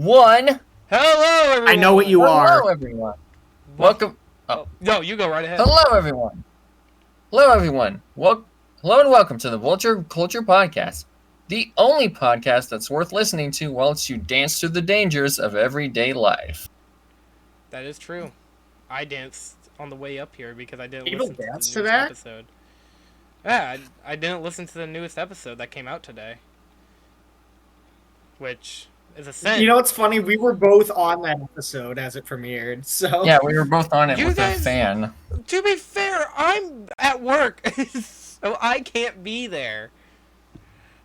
everyone. Hello, everyone. I know what you are. Hello, everyone. Welcome. No, you go right ahead. Hello, everyone. Hello, everyone. Hello and welcome to the Vulture Culture Podcast, the only podcast that's worth listening to whilst you dance through the dangers of everyday life. That is true. I danced on the way up here because I didn't People listen to the dance newest to that? episode. Yeah, I didn't listen to the newest episode that came out today, which is a sin. You know what's funny? We were both on that episode as it premiered, so... Yeah, we were both on it You with guys- a fan. To be fair, I'm at work, so I can't be there.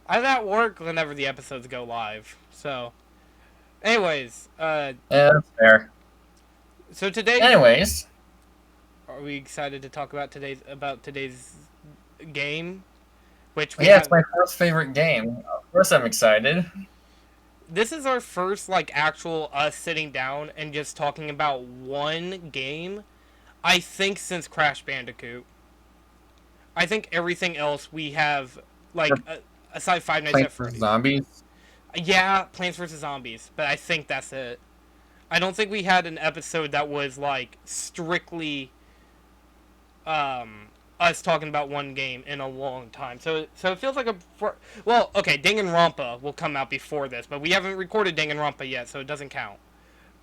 I'm at work whenever the episodes go live. So, anyways, Yeah, that's fair. so today, Anyways, are we excited to talk about today's game? Which we yeah, have, it's my first favorite game. Of course I'm excited. this is our first actual us sitting down and just talking about one game. I think since Crash Bandicoot. I think everything else we have aside Five Nights at Plants vs. Freddy's. Zombies. Yeah, Plants vs. Zombies, but I think that's it. I don't think we had an episode that was strictly us talking about one game in a long time. So it feels like Danganronpa will come out before this, but we haven't recorded Danganronpa yet, so it doesn't count.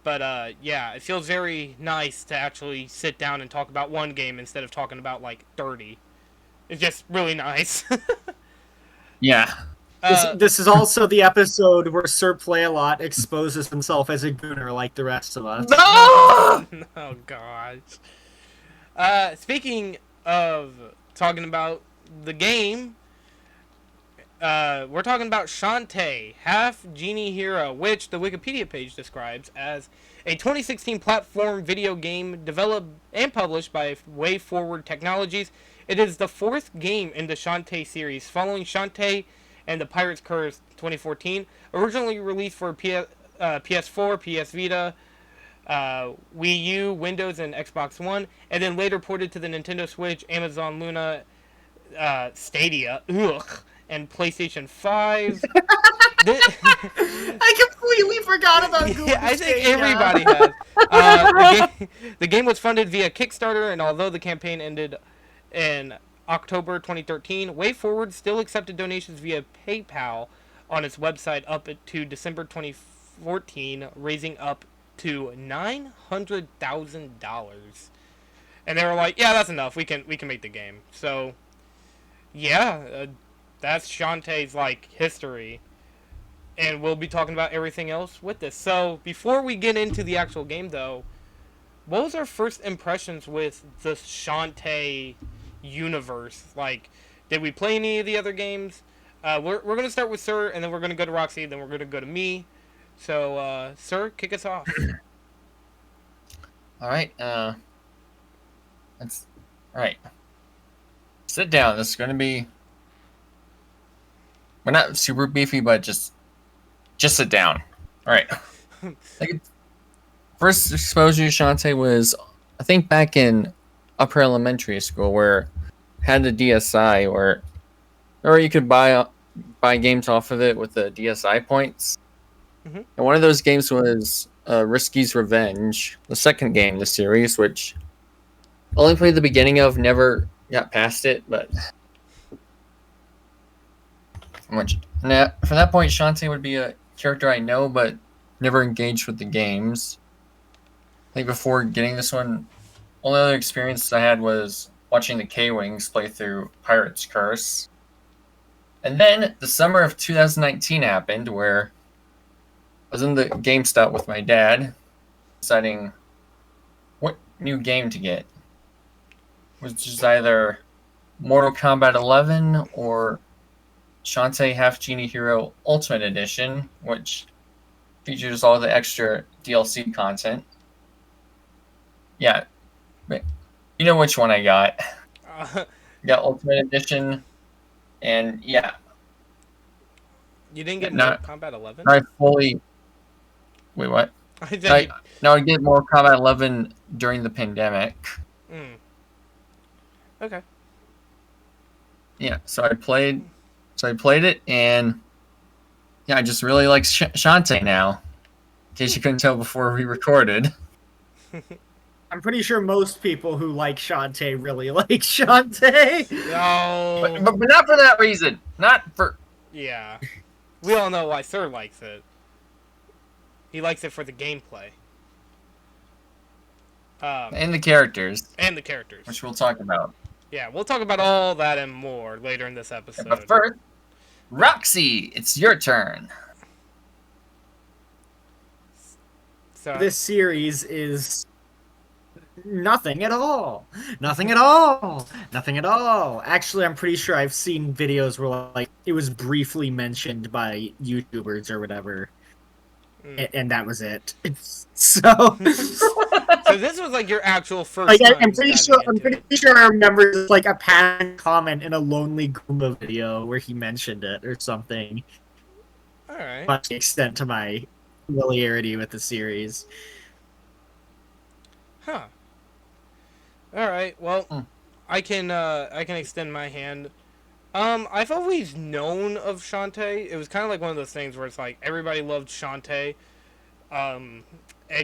But yeah, it feels very nice to actually sit down and talk about one game instead of talking about 30. It's just really nice. Yeah. This is also the episode where Sirsplaysalot exposes himself as a gooner like the rest of us. No! Oh gosh. Speaking of talking about the game, we're talking about Shantae, half Genie hero, which the Wikipedia page describes as a 2016 platform video game developed and published by WayForward Technologies. It is the fourth game in the Shantae series, following Shantae and the Pirate's Curse 2014, originally released for PS4, PS Vita, Wii U, Windows, and Xbox One, and then later ported to the Nintendo Switch, Amazon Luna, Stadia, and PlayStation 5. I completely forgot about Google Yeah, I think Stadia. everybody has. The game was funded via Kickstarter, and although the campaign ended in October 2013, WayForward still accepted donations via PayPal on its website up to December 2014, raising up to $900,000. And they were like, "Yeah, that's enough. We can make the game." So, yeah, that's Shantae's history, and we'll be talking about everything else with this. So, before we get into the actual game, though, what was our first impressions with the Shantae universe? Did we play any of the other games? We're gonna start with Sir, and then we're gonna go to Roxy, then we're gonna go to me. So, Sir, kick us off. All right. All right. Sit down. This is going to be. We're not super beefy, but just sit down. All right. First exposure to Shantae was, I think, back in upper elementary school, where I had the DSi, or you could buy games off of it with the DSi points. Mm-hmm. And one of those games was Risky's Revenge, the second game in the series, which I only played the beginning of, never got past it, but from that point, Shantae would be a character I know, but never engaged with the games. I think before getting this one, only other experience I had was watching the K-Wings play through Pirate's Curse. And then the summer of 2019 happened, where I was in the GameStop with my dad, deciding what new game to get, which is either Mortal Kombat 11 or Shantae Half Genie Hero Ultimate Edition, which features all the extra DLC content. Yeah, you know which one I got. Got Ultimate Edition, and yeah. You didn't get Not- Mortal Kombat 11? I fully. Wait, what? I get Mortal Kombat 11 during the pandemic. Okay. Yeah, so I played it, and yeah, I just really like Shantae now. case you couldn't tell before we recorded. I'm pretty sure most people who like Shantae really like Shantae. No. But not for that reason. Not for... Yeah. We all know why Sir likes it. He likes it for the gameplay. And the characters. And the characters. Which we'll talk about. Yeah, we'll talk about all that and more later in this episode. But first, Roxy, it's your turn. So, This series is nothing at all. Nothing at all. Nothing at all. Actually, I'm pretty sure I've seen videos where like it was briefly mentioned by YouTubers or whatever. And that was it. So so this was like your actual first like, time. I'm pretty sure I remember just like a pan comment in a Lonely Goomba video where he mentioned it or something. Alright. Much the extent to my familiarity with the series. Huh. Alright, well, I can extend my hand. I've always known of Shantae. It was kind of like one of those things where it's like everybody loved Shantae. And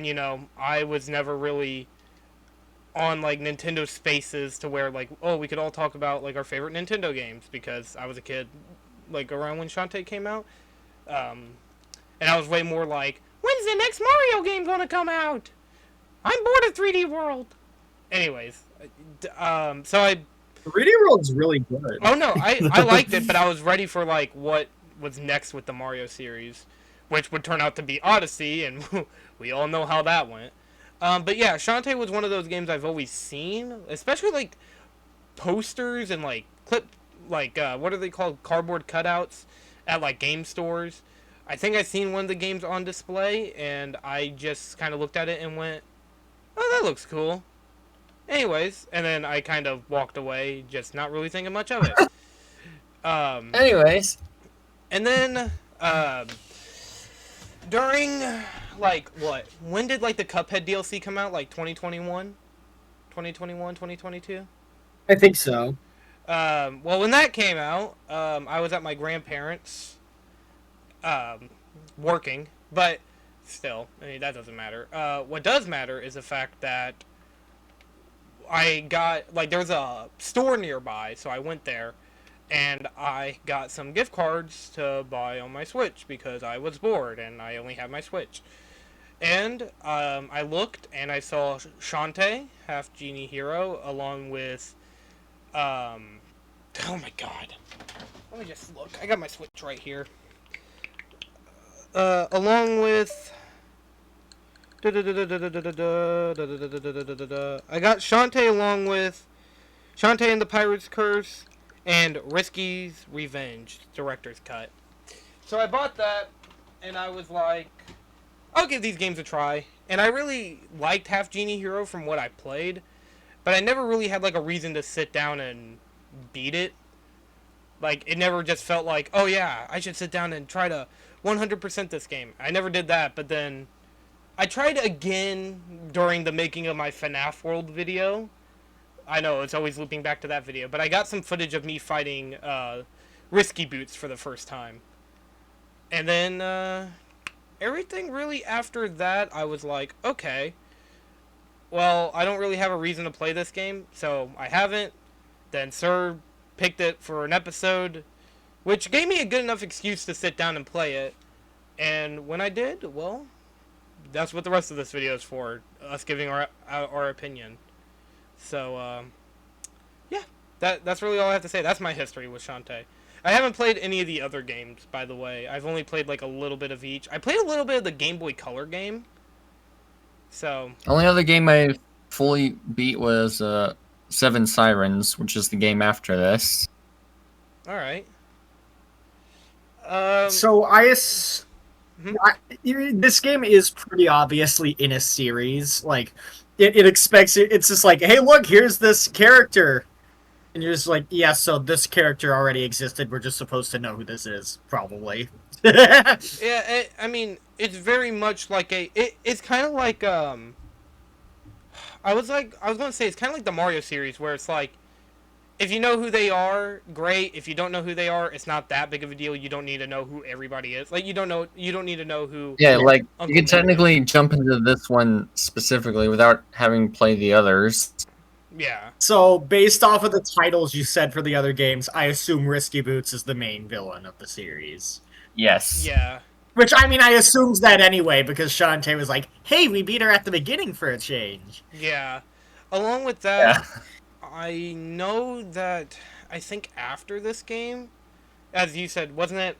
you know, I was never really on like Nintendo Spaces to where like, oh, we could all talk about like our favorite Nintendo games because I was a kid like around when Shantae came out. And I was way more like, when's the next Mario game gonna come out? I'm bored of 3D World. Anyways, so I 3D World's really good. Oh no, I liked it, but I was ready for like what was next with the Mario series, which would turn out to be Odyssey, and we all know how that went. But yeah, Shantae was one of those games I've always seen, especially like posters and like what are they called, cardboard cutouts at like game stores. I think I've seen one of the games on display, and I just kind of looked at it and went, "Oh, that looks cool." Anyways, and then I kind of walked away, just not really thinking much of it. Anyways. And then, during, like, what? When did, like, the Cuphead DLC come out? Like, 2021? 2021, 2022? I think so. Well, when that came out, I was at my grandparents', working, but still, I mean, that doesn't matter. What does matter is the fact that I got, like, there was a store nearby, so I went there, and I got some gift cards to buy on my Switch, because I was bored, and I only had my Switch. And, I looked, and I saw Shantae, half Genie Hero, along with, oh my god. Let me just look. I got my Switch right here. Along with... I got Shantae along with Shantae and the Pirate's Curse and Risky's Revenge, Director's Cut. So I bought that, and I was like, I'll give these games a try. And I really liked Half Genie Hero from what I played, but I never really had like a reason to sit down and beat it. Like, it never just felt like, oh yeah, I should sit down and try to 100% this game. I never did that, but then I tried again during the making of my FNAF World video. I know, it's always looping back to that video, but I got some footage of me fighting Risky Boots for the first time. And then everything really after that, I was like, okay, well, I don't really have a reason to play this game, so I haven't. Then Sir picked it for an episode, which gave me a good enough excuse to sit down and play it. And when I did, well, that's what the rest of this video is for, us giving our opinion. So, yeah, that's really all I have to say. That's my history with Shantae. I haven't played any of the other games, by the way. I've only played like a little bit of each. I played a little bit of the Game Boy Color game. So, only other game I fully beat was Seven Sirens, which is the game after this. alright. So this game is pretty obviously in a series. Like, it expects it. It's just like, hey, look, here's this character, and you're just like, yeah. So this character already existed. We're just supposed to know who this is, probably. Yeah, I mean, it's very much like it's kind of like, I was going to say, it's kind of like the Mario series, where it's like, if you know who they are, great. If you don't know who they are, it's not that big of a deal. You don't need to know who everybody is. Like you don't need to know who Yeah, like you Uncle can Nick technically is. jump into this one specifically without having played the others. Yeah. So, based off of the titles you said for the other games, I assume Risky Boots is the main villain of the series. Yes. Yeah. Which, I mean, I assumed that anyway, because Shantae was like, hey, we beat her at the beginning for a change. Yeah. Along with that, Yeah. I know that I think after this game, as you said, wasn't it?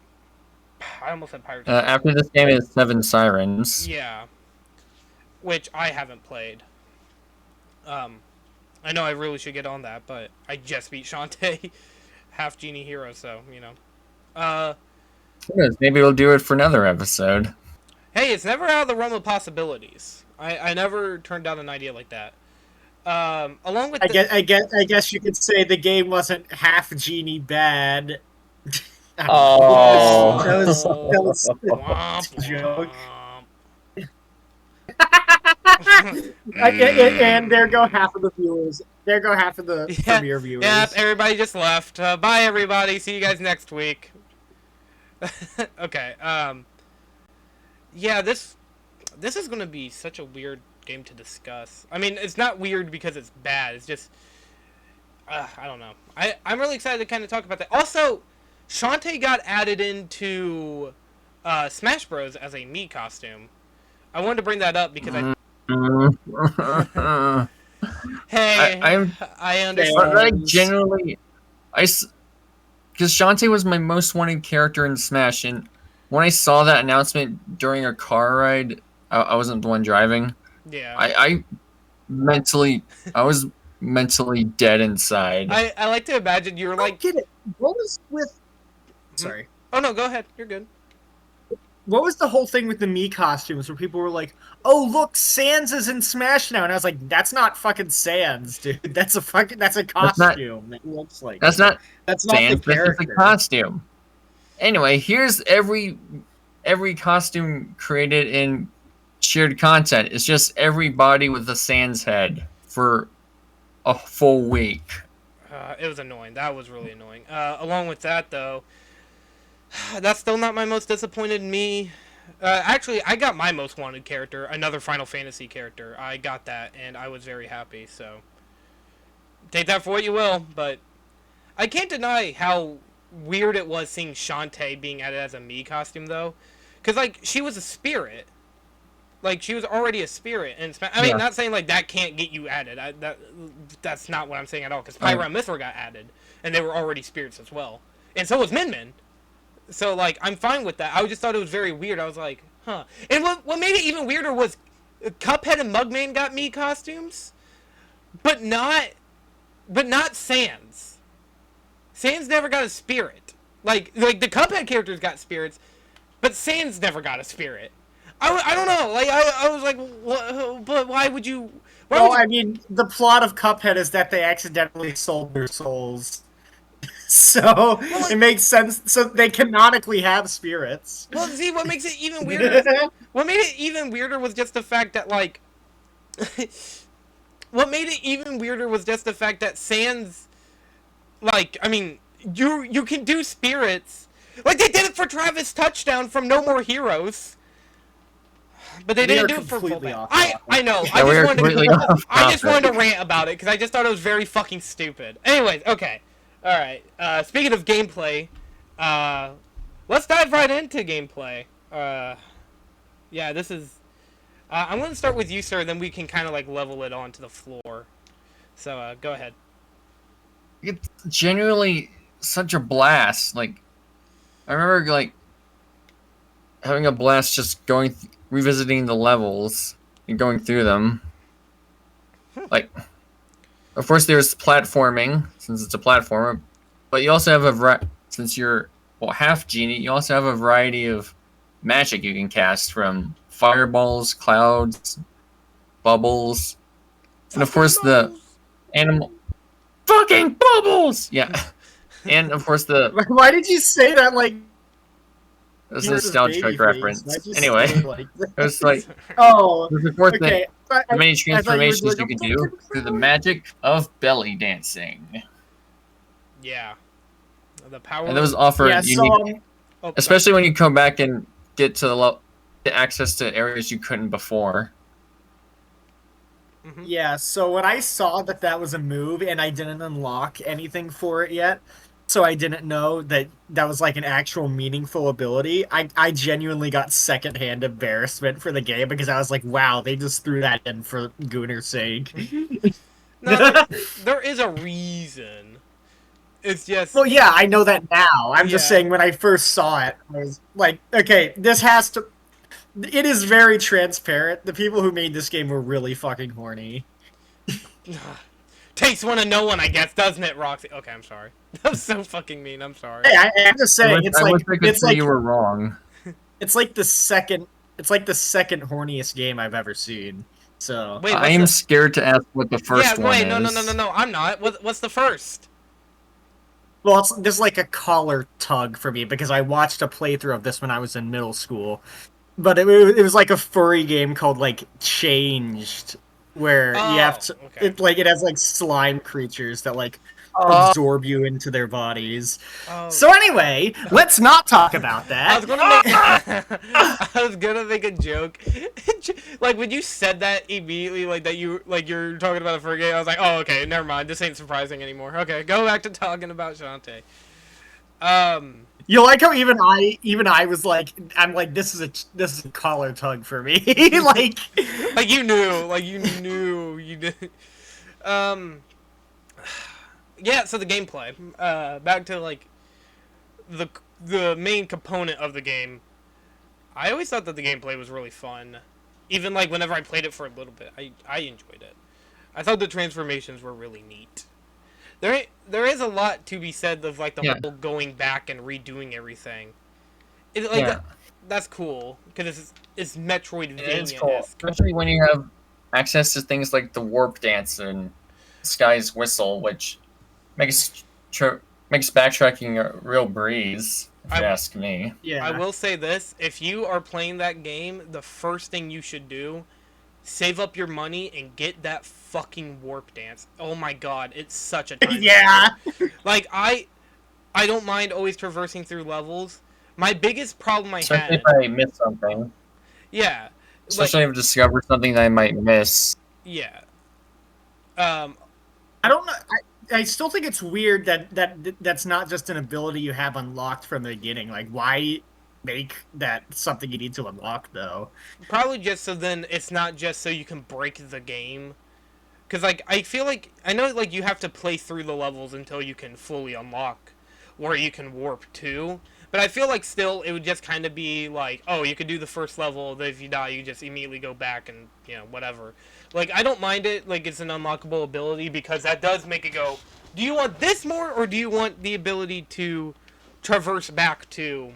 I almost said Pirates of After this game is Seven Sirens. Yeah. Which I haven't played. I know I really should get on that, but I just beat Shantae, half Genie hero, so you know. Who knows, maybe we'll do it for another episode. Hey, it's never out of the realm of possibilities. I never turned down an idea like that. Along with I guess you could say the game wasn't half Genie bad. Oh. That was Womp a joke. womp. And there go half of the viewers. There go half of the premiere viewers. Yeah, everybody just left. Bye, everybody. See you guys next week. Okay. Yeah, this is gonna be such a weird game to discuss. I mean, it's not weird because it's bad. It's just, I don't know. I'm really excited to kind of talk about that. Also, Shantae got added into Smash Bros. As a Mii costume. I wanted to bring that up because I understand. Like generally, because Shantae was my most wanted character in Smash, and when I saw that announcement during a car ride, I wasn't the one driving. Yeah. I was mentally dead inside. I like to imagine you were like. Get it. What was with? Sorry. Oh no, go ahead. You're good. What was the whole thing with the Mii costumes where people were like, "Oh, look, Sans is in Smash now," and I was like, "That's not fucking Sans, dude. That's a costume. That looks like that's not the Sans. character. It's a costume." Anyway, here's every costume created in shared content. It's just everybody with a Sans head for a full week. It was annoying. That was really annoying. Along with that, though, that's still not my most disappointed me. Actually, I got my most wanted character, another Final Fantasy character. I got that, and I was very happy, so take that for what you will, but I can't deny how weird it was seeing Shantae being added as a Mii costume, though. Because, like, she was a spirit. Like, she was already a spirit. And I mean, not saying, like, that can't get you added. That's not what I'm saying at all. Because Pyra and Mithra got added. And they were already spirits as well. And so was Min Min. So, like, I'm fine with that. I just thought it was very weird. I was like, huh. And what made it even weirder was Cuphead and Mugman got Mii costumes. But not Sans. Sans never got a spirit. Like the Cuphead characters got spirits, but Sans never got a spirit. I don't know. Like I was like, but why would you? I mean, the plot of Cuphead is that they accidentally sold their souls, so it makes sense. So they canonically have spirits. Well, see, what makes it even weirder? What made it even weirder was just the fact that like. What made it even weirder was just the fact that Sans. Like, I mean, you can do spirits. Like, they did it for Travis Touchdown from No More Heroes. But they didn't do it for Full Band. I know. Yeah, I just wanted to rant about it, because I just thought it was very fucking stupid. Anyways, okay. Alright. Speaking of gameplay, let's dive right into gameplay. Yeah, this is... I'm going to start with you, sir, then we can kind of, like, level it onto the floor. So, go ahead. It's genuinely such a blast. Like, I remember like having a blast just revisiting the levels and going through them. Like, of course, there's platforming since it's a platformer, but you also have since you're half Genie, you also have a variety of magic you can cast from fireballs, clouds, bubbles, and of course the animal. Fucking bubbles! Yeah. And, of course, Why did you say that like... It's a Star Trek reference. Anyway, it was like... Oh, the fourth okay. thing, many transformations you can do through the magic of belly dancing. Yeah. The power. And those offer Yeah, unique, Oh, especially when you come back and get to get access to areas you couldn't before. Mm-hmm. Yeah, so when I saw that that was a move and I didn't unlock anything for it yet, so I didn't know that that was like an actual meaningful ability, I genuinely got secondhand embarrassment for the game because I was like, wow, they just threw that in for Gunner's sake. No, there is a reason. It's just. Well, yeah, I know that now. I'm just Yeah. saying when I first saw it, I was like, okay, this has to. It is very transparent. The people who made this game were really fucking horny. Takes one to know one, I guess, doesn't it, Roxy? Okay, I'm sorry. That was so fucking mean. I'm sorry. Hey, I'm just saying, it's I like wish I could say you were wrong. it's like the second horniest game I've ever seen. So Wait, I am scared to ask what the first one wait, is. no. I'm not. What's the first? well, it's there's like a collar tug for me because I watched a playthrough of this when I was in middle school. But it was like a furry game called like Changed, where you have to okay. it has like slime creatures that like Oh. absorb you into their bodies. Oh. So anyway, let's not talk about I was that. gonna make I was gonna make a joke. Like when you said that immediately, like that you're talking about a furry game, I was like, oh okay, never mind. This ain't surprising anymore. Okay, go back to talking about Shantae. You like how even I was like, I'm like, this is a collar tug for me. like you knew, you did. Yeah. So the gameplay. Back to like the main component of the game. I always thought that the gameplay was really fun. Even like whenever I played it for a little bit, I enjoyed it. I thought the transformations were really neat. There is a lot to be said of like the whole going back and redoing everything. That's cool because it's Metroidvania. It's cool, especially when you have access to things like the warp dance and Sky's whistle, which makes backtracking a real breeze. If you ask me. yeah. I will say this: if you are playing that game, the first thing you should do, save up your money and get that fucking warp dance. Oh my god, it's such a time yeah. Like I don't mind always traversing through levels. My biggest problem Especially if I miss something. Yeah. Especially if I discover something that I might miss. Yeah. I don't know. I still think it's weird that's not just an ability you have unlocked from the beginning. Like, why make that something you need to unlock, though? Probably just so then it's not just so you can break the game. Because, like, I feel like... I know, like, you have to play through the levels until you can fully unlock where you can warp to. But I feel like still it would just kind of be like, oh, you could do the first level, then if you die, you just immediately go back and, you know, whatever. Like, I don't mind it, like, it's an unlockable ability, because that does make it go, do you want this more, or do you want the ability to traverse back to,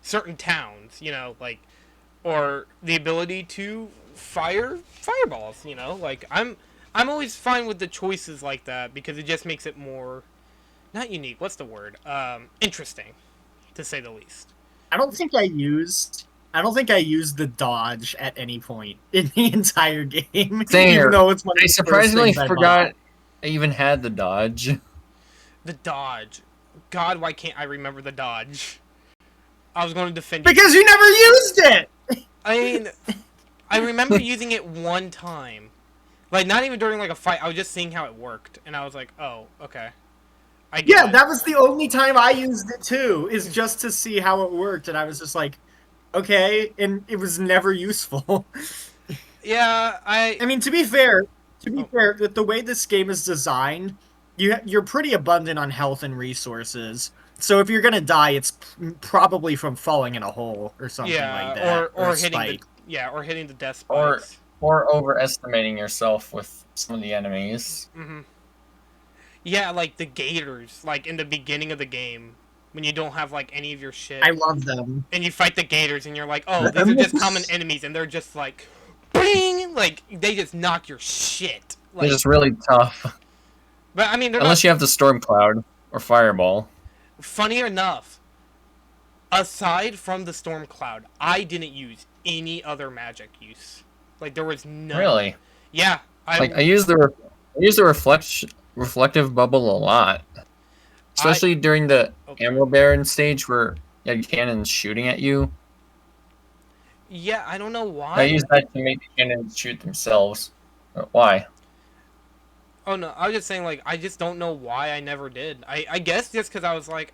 certain towns, you know, like, or the ability to fire fireballs, you know? Like, I'm always fine with the choices like that, because it just makes it more... Not unique. What's the word? Interesting, to say the least. I don't think I used the dodge at any point in the entire game. Same here. Even though it's one of I the surprisingly first things forgot I even had the dodge. The dodge. God, why can't I remember the dodge? I was going to defend you. Because you never used it! I mean, I remember using it one time. Like, not even during, like, a fight. I was just seeing how it worked. And I was like, oh, okay. Yeah, that was the only time I used it too, is just to see how it worked, and I was just like, okay, and it was never useful. Yeah, I mean, to be fair, that the way this game is designed, you're pretty abundant on health and resources. So if you're gonna die, it's probably from falling in a hole or something like that, or hitting hitting the death spikes, or overestimating yourself with some of the enemies. Mm-hmm. Yeah, like the gators, like in the beginning of the game, when you don't have like any of your shit. I love them. And you fight the gators, and you're like, oh, these are just common enemies, and they're just like, bing! Like, they just knock your shit. Like, they're just really tough. But I mean, unless you have the storm cloud or fireball. Funny enough, aside from the storm cloud, I didn't use any other magic use. Like, there was none. Really? Yeah. I used the reflective bubble a lot, I especially during the oh, ammo baron stage where you had cannons shooting at you. yeah, I don't know I why. use that to make the cannons shoot themselves. Why? Oh no, I was just saying like I just don't know why I never did. I guess just because I was like,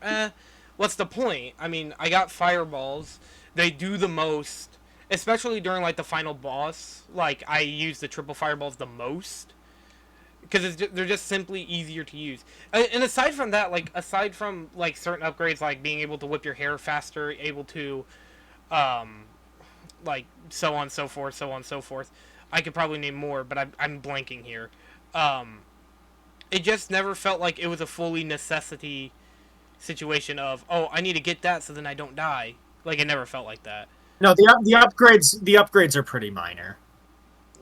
what's the point? I mean, I got fireballs. They do the most, especially during like the final boss. Like I use the triple fireballs the most because they're just simply easier to use. And aside from that, like aside from like certain upgrades, like being able to whip your hair faster, able to, um, like so on so forth, so on so forth. I could probably name more, but I'm blanking here. Um, it just never felt like it was a fully necessity situation of, oh, I need to get that so then I don't die. Like it never felt like that. No, the upgrades are pretty minor.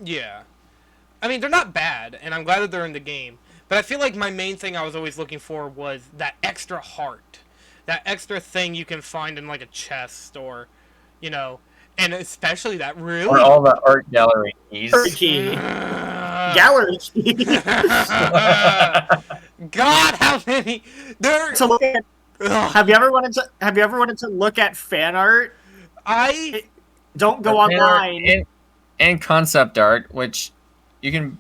Yeah. I mean, they're not bad, and I'm glad that they're in the game. But I feel like my main thing I was always looking for was that extra heart. That extra thing you can find in like a chest or, you know, and especially that Or really all the art gallery keys? Key. Gallery key. God, how many? There. To look at, Ugh. have you ever wanted to look at fan art? I. Don't go Fan art online. and concept art, which you can.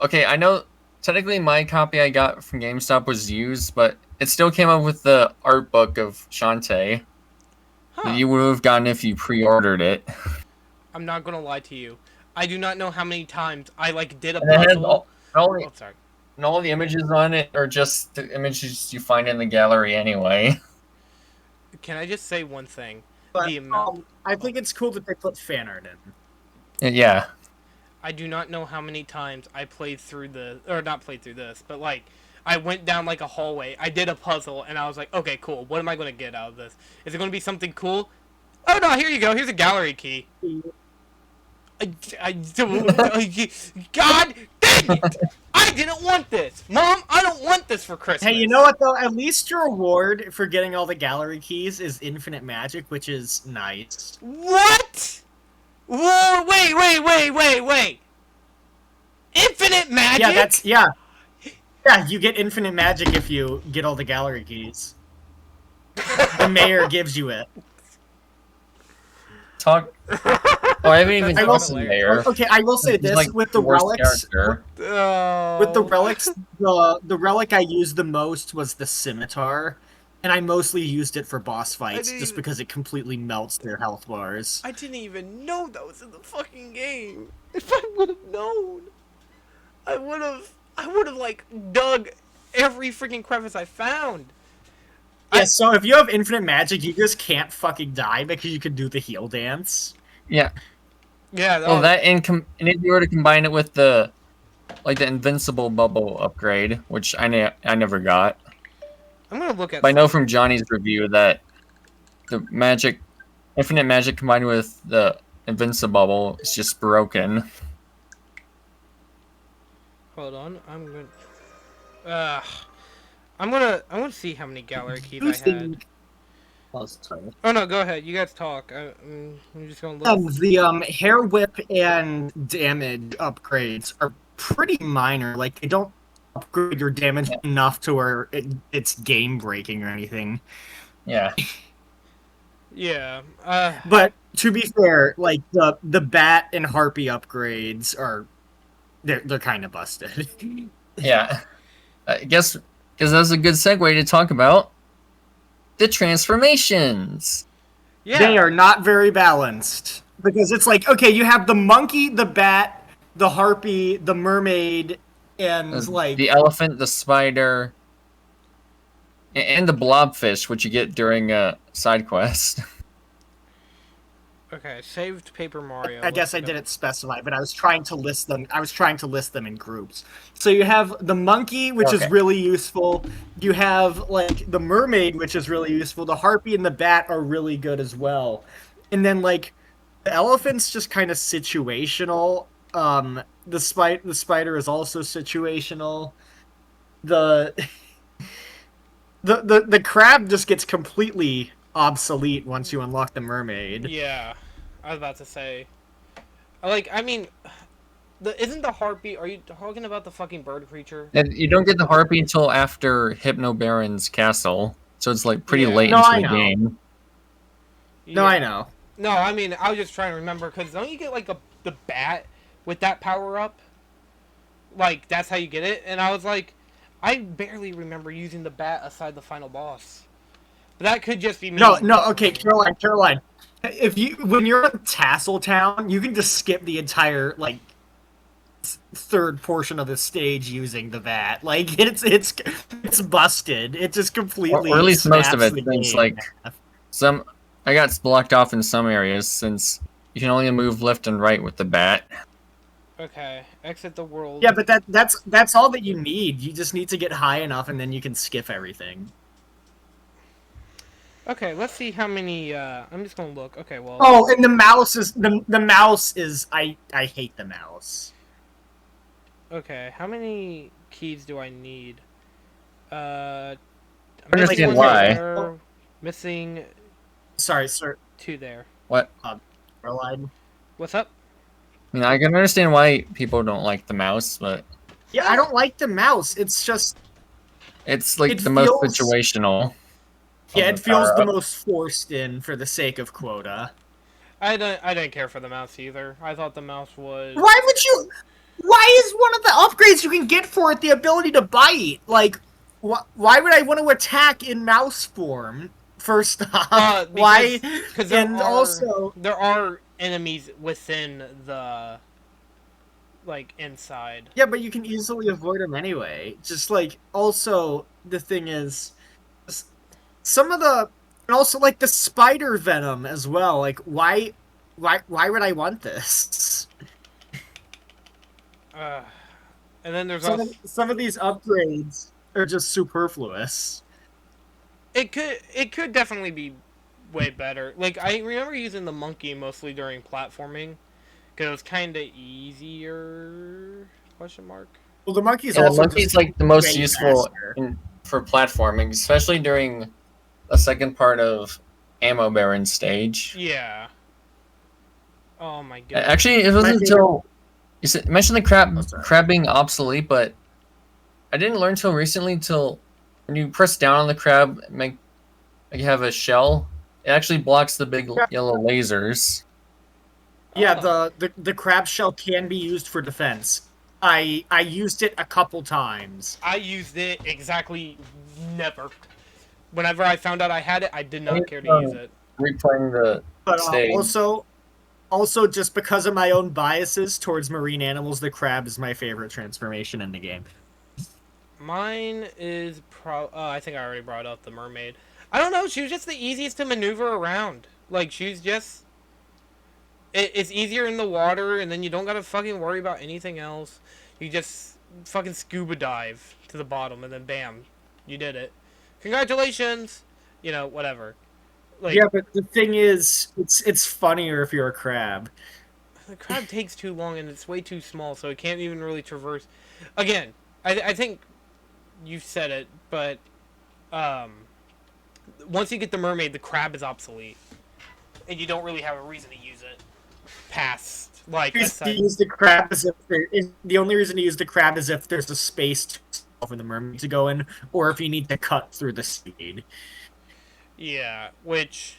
Okay, I know technically my copy I got from GameStop was used, but it still came up with the art book of Shantae that Huh. you would have gotten if you pre-ordered it. I'm not gonna lie to you. I do not know how many times I like did a And it has puzzle. all Oh, sorry. and all the images on it are just the images you find in the gallery anyway. Can I just say one thing? But The amount. I think it's cool that they put fan art in. Yeah. I do not know how many times I played through the, or not played through this, but like I went down like a hallway. I did a puzzle, and I was like, okay, cool. What am I gonna get out of this? Is it gonna be something cool? Oh no! Here you go. Here's a gallery key. I God dang it! I didn't want this, Mom. I don't want this for Christmas. Hey, you know what though? At least your reward for getting all the gallery keys is infinite magic, which is nice. What? Whoa! Wait! Infinite magic? Yeah. You get infinite magic if you get all the gallery keys. The mayor gives you it. Talk. Oh, I haven't even I will talked to the mayor. Okay, I will say He's this like with the the worst relics. character. With the relics, the relic I used the most was the scimitar, and I mostly used it for boss fights just because it completely melts their health bars. I didn't even know that was in the fucking game. If I would have known, I would have like dug every freaking crevice I found. Yeah, so if you have infinite magic, you just can't fucking die because you can do the heal dance. Yeah. Yeah. Well, that and if you were to combine it with the invincible bubble upgrade, which I never got. I'm gonna look at. But I know from Johnny's review that the infinite magic combined with the invincible bubble is just broken. Hold on. I'm gonna see how many gallery keys I had. Oh no, go ahead. You guys talk. I'm just gonna look. The hair whip and damage upgrades are pretty minor. Like they don't upgrade your damage enough to where it's game breaking or anything. Yeah. Yeah. But to be fair, like the bat and harpy upgrades are they're kind of busted. Yeah. I guess because that's a good segue to talk about the transformations. Yeah. They are not very balanced because it's like, okay, you have the monkey, the bat, the harpy, the mermaid, and like the elephant, the spider, and the blobfish, which you get during a side quest. Okay, saved Paper Mario. I guess I didn't specify, but I was trying to list them. I was trying to list them in groups. So you have the monkey, which is really useful. You have like the mermaid, which is really useful. The harpy and the bat are really good as well. And then like the elephant's just kind of situational. The spider is also situational. The the crab just gets completely obsolete once you unlock the mermaid. Yeah, I was about to say. Like, I mean, Isn't the heartbeat? Are you talking about the fucking bird creature? And you don't get the harpy until after Hypno Baron's castle, so it's like pretty late Yeah. No, into I the know. game. No, Yeah. I know. No, I mean, I was just trying to remember because don't you get like the bat with that power up? Like that's how you get it, and I was like, I barely remember using the bat aside the final boss. But that could just be me. No. Okay, Caroline. If when you're in Tassel Town, you can just skip the entire like third portion of the stage using the VAT. Like it's busted. It just completely Or at least most of snaps it, the since game. like some I got blocked off in some areas since you can only move left and right with the bat. Okay, exit the world. Yeah, but that's all that you need. You just need to get high enough, and then you can skip everything. Okay, let's see how many. I'm just gonna look. Okay, well. Oh, and the mouse is I hate the mouse. Okay, how many keys do I need? I I'm understand missing one why. there, missing Sorry, sir. 2 there. What? Caroline. What's up? I mean, I can understand why people don't like the mouse, but Yeah, I don't like the mouse. It's just it's like It the most feels- situational. yeah, of it feels the power-up. most forced in for the sake of quota. I didn't care for the mouse either. I thought the mouse was. Why would you? Why is one of the upgrades you can get for it the ability to bite? Like, why would I want to attack in mouse form? First off, why? Because And also, there are enemies within the like inside. yeah, but you can easily avoid them anyway. Just like also the thing is, some of the and also like the spider venom as well. Like, why would I want this? And then there's Some also some of these upgrades are just superfluous. it could definitely be way better. Like I remember using the monkey mostly during platforming because it was kind of easier. Question mark. Well, the monkey's Yeah, the also monkey's just like the most way useful faster. for platforming, especially during the second part of Ammo Baron stage. Yeah. Oh my god. Actually, it wasn't until you mentioned the crab being obsolete, but I didn't learn until recently. Until when you press down on the crab, make like you have a shell. It actually blocks the big yellow lasers. Yeah, Oh. the crab shell can be used for defense. I used it a couple times. I used it exactly never. Whenever I found out I had it, I did not care to use it. Replaying the But stage. also just because of my own biases towards marine animals, the crab is my favorite transformation in the game. Mine is I think I already brought up the mermaid. I don't know. She was just the easiest to maneuver around. Like she's just. It's easier in the water, and then you don't gotta fucking worry about anything else. You just fucking scuba dive to the bottom, and then bam, you did it. Congratulations. You know, whatever. Like, Yeah, but the thing is, it's funnier if you're a crab. the crab takes too long, and it's way too small, so it can't even really traverse. Again, I think you said it, but once you get the mermaid, the crab is obsolete, and you don't really have a reason to use it past like. To use the crab as if the only reason to use the crab is if there's a space for the mermaid to go in, or if you need to cut through the seed. Yeah, which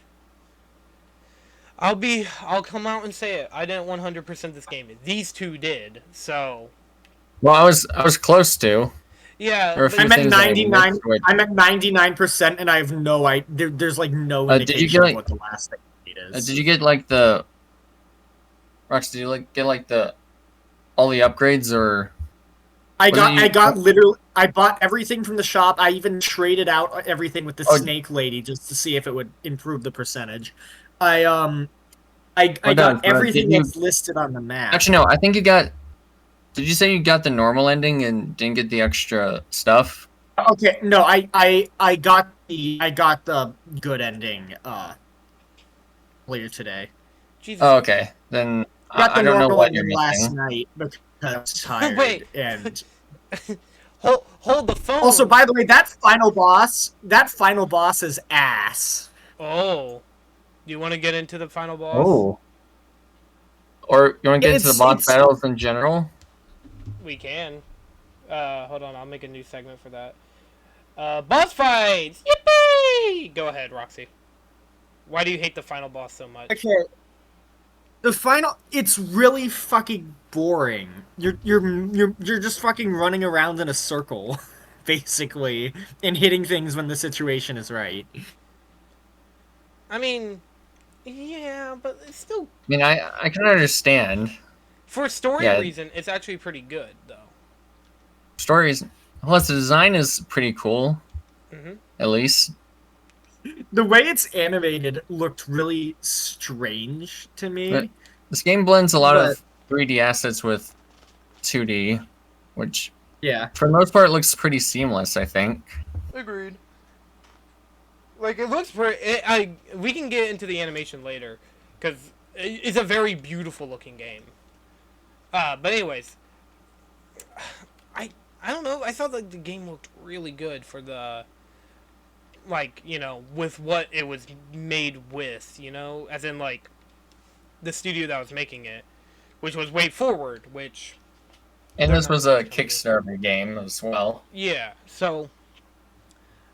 I'll come out and say it. I didn't 100% this game. These two did. So Well, I was close to. yeah, There were a few I'm at things that I 99. missed, which- I'm at 99%, and I have no idea. There's like no Did you indication get, like- of what the last thing is. did you get like the Rox? Did you get like the all the upgrades or? I you- got literally. I bought everything from the shop. I even traded out everything with the Oh. snake lady just to see if it would improve the percentage. I Hold got on, everything did you- that's listed on the map. Actually, no. I think you got. Did you say you got the normal ending and didn't get the extra stuff? Okay, no, I got the good ending later today. Jesus. Oh, okay. Then I got the I don't know normal what you're ending last missing. night because I was tired. Wait. And Hold the phone. also, by the way, that final boss is ass. Oh, do you want to get into the final boss? Oh. Or you want to get into the boss It's battles in general? We can. Hold on, I'll make a new segment for that. Boss fights! Yippee! Go ahead, Roxy. Why do you hate the final boss so much? okay. The final, it's really fucking boring. You're just fucking running around in a circle, basically, and hitting things when the situation is right. I mean, yeah, but it's still, I mean, I can understand. for a story Yeah, reason, it's actually pretty good, though. stories. Plus, the design is pretty cool. Mm-hmm. At least. The way it's animated looked really strange to But me. this game blends a lot But of 3D assets with 2D, which yeah, for the most part looks pretty seamless, I think. Agreed. Like, it looks pretty... we can get into the animation later, because it's a very beautiful looking game. But anyways, I don't know, I thought like the game looked really good for the, like, you know, with what it was made with, you know, as in like the studio that was making it, which was Way Forward, which And they're this not was really a coming in. Kickstarter game as well. Yeah, so,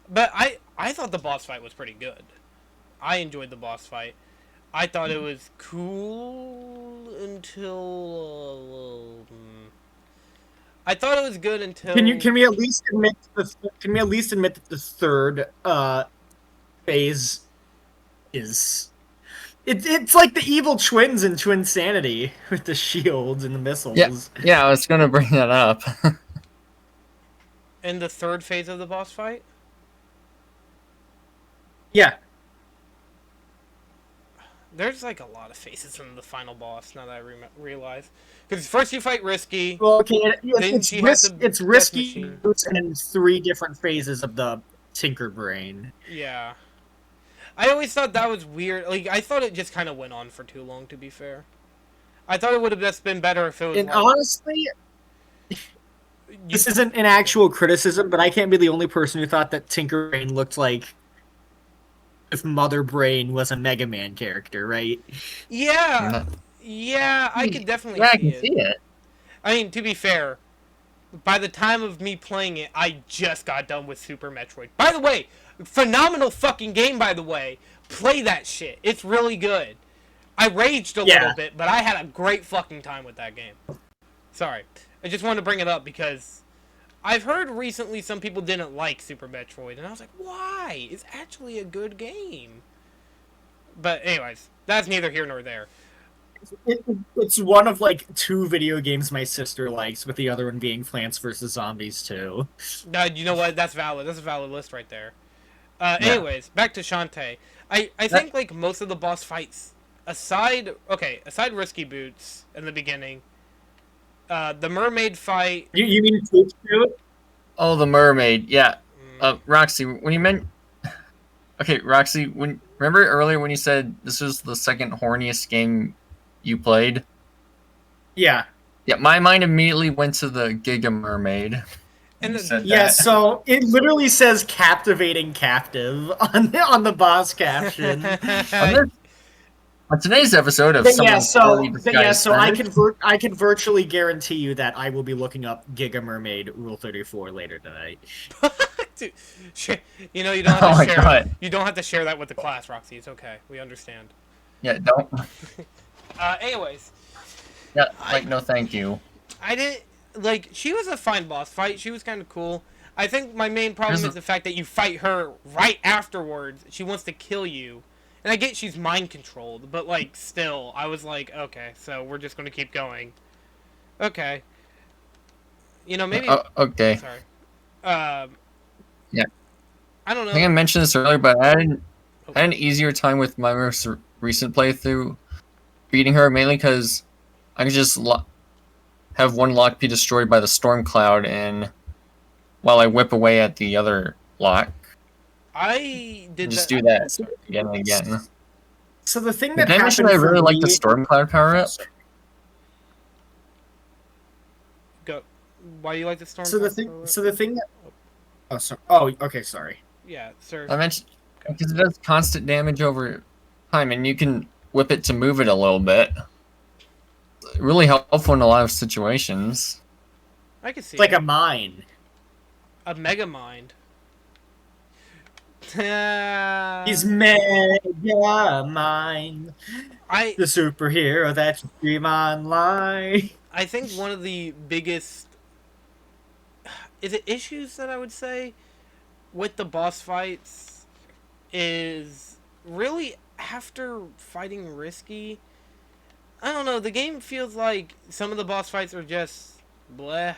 but I thought the boss fight was pretty good. I enjoyed the boss fight. I thought it was cool until I thought it was good until can we at least admit that the third phase is it's like the evil twins in Twinsanity with the shields and the missiles. Yeah, I was gonna bring that up. in the third phase of the boss fight. Yeah. There's like a lot of phases in the final boss now that I realize. Because first you fight Risky. Well, okay, Then she has the it's death risky machine. boots and in 3 different phases of the Tinker Brain. Yeah. I always thought that was weird. Like, I thought it just kind of went on for too long, to be fair. I thought it would have just been better if it was And like, honestly, this isn't an actual criticism, but I can't be the only person who thought that Tinker Brain looked like if Mother Brain was a Mega Man character, right? Yeah. Yeah, I could definitely Yeah, I see can it. see it. I mean, to be fair, by the time of me playing it, I just got done with Super Metroid. By the way, phenomenal fucking game, by the way. Play that shit. It's really good. I raged a little bit, but I had a great fucking time with that game. Sorry. I just wanted to bring it up because I've heard recently some people didn't like Super Metroid, and I was like, why? It's actually a good game. But anyways, that's neither here nor there. It's one of like 2 video games my sister likes, with the other one being Plants vs. Zombies 2. You know what? That's valid. That's a valid list right there. Anyways, back to Shantae. I think like most of the boss fights, aside Risky Boots in the beginning, the mermaid fight. You mean Poop Shoot? Oh, the mermaid. Yeah. Roxy, when you meant... Okay, Roxy, remember earlier when you said this was the second horniest game you played? Yeah. Yeah, my mind immediately went to the Giga Mermaid. And Yeah, so it literally says "captivating captive" on the boss caption. On today's episode of Yeah, Someone's so I can virtually guarantee you that I will be looking up Giga Mermaid Rule 34 later tonight. Dude, you know, you don't have to share. God. You don't have to share that with the class, Roxy. It's okay. We understand. Yeah, don't. Anyways. Yeah, like, no thank you. I didn't... Like, she was a fine boss fight. She was kind of cool. I think my main problem is the fact that you fight her right afterwards. She wants to kill you. And I get she's mind-controlled, but, like, still, I was like, okay, so we're just going to keep going. Okay. You know, maybe... Okay. Sorry. Yeah. I don't know. I think I mentioned this earlier, but I had an easier time with my most recent playthrough beating her, mainly because I could just have one lock be destroyed by the storm cloud, and while I whip away at the other lock, I did just do that again and again. So the thing that Did I mention I really like the storm cloud power up? Go. Why do you like the storm? So the thing that. Oh, sorry. Oh, okay. Sorry. Yeah, sir. I mentioned because it does constant damage over time, and you can whip it to move it a little bit. really helpful in a lot of situations. I can see It's like it. a mine. A mega mind. He's mega mine, I the superhero that you stream online. I think one of the biggest is it issues that I would say with the boss fights is really after fighting Risky. I don't know. The game feels like some of the boss fights are just bleh.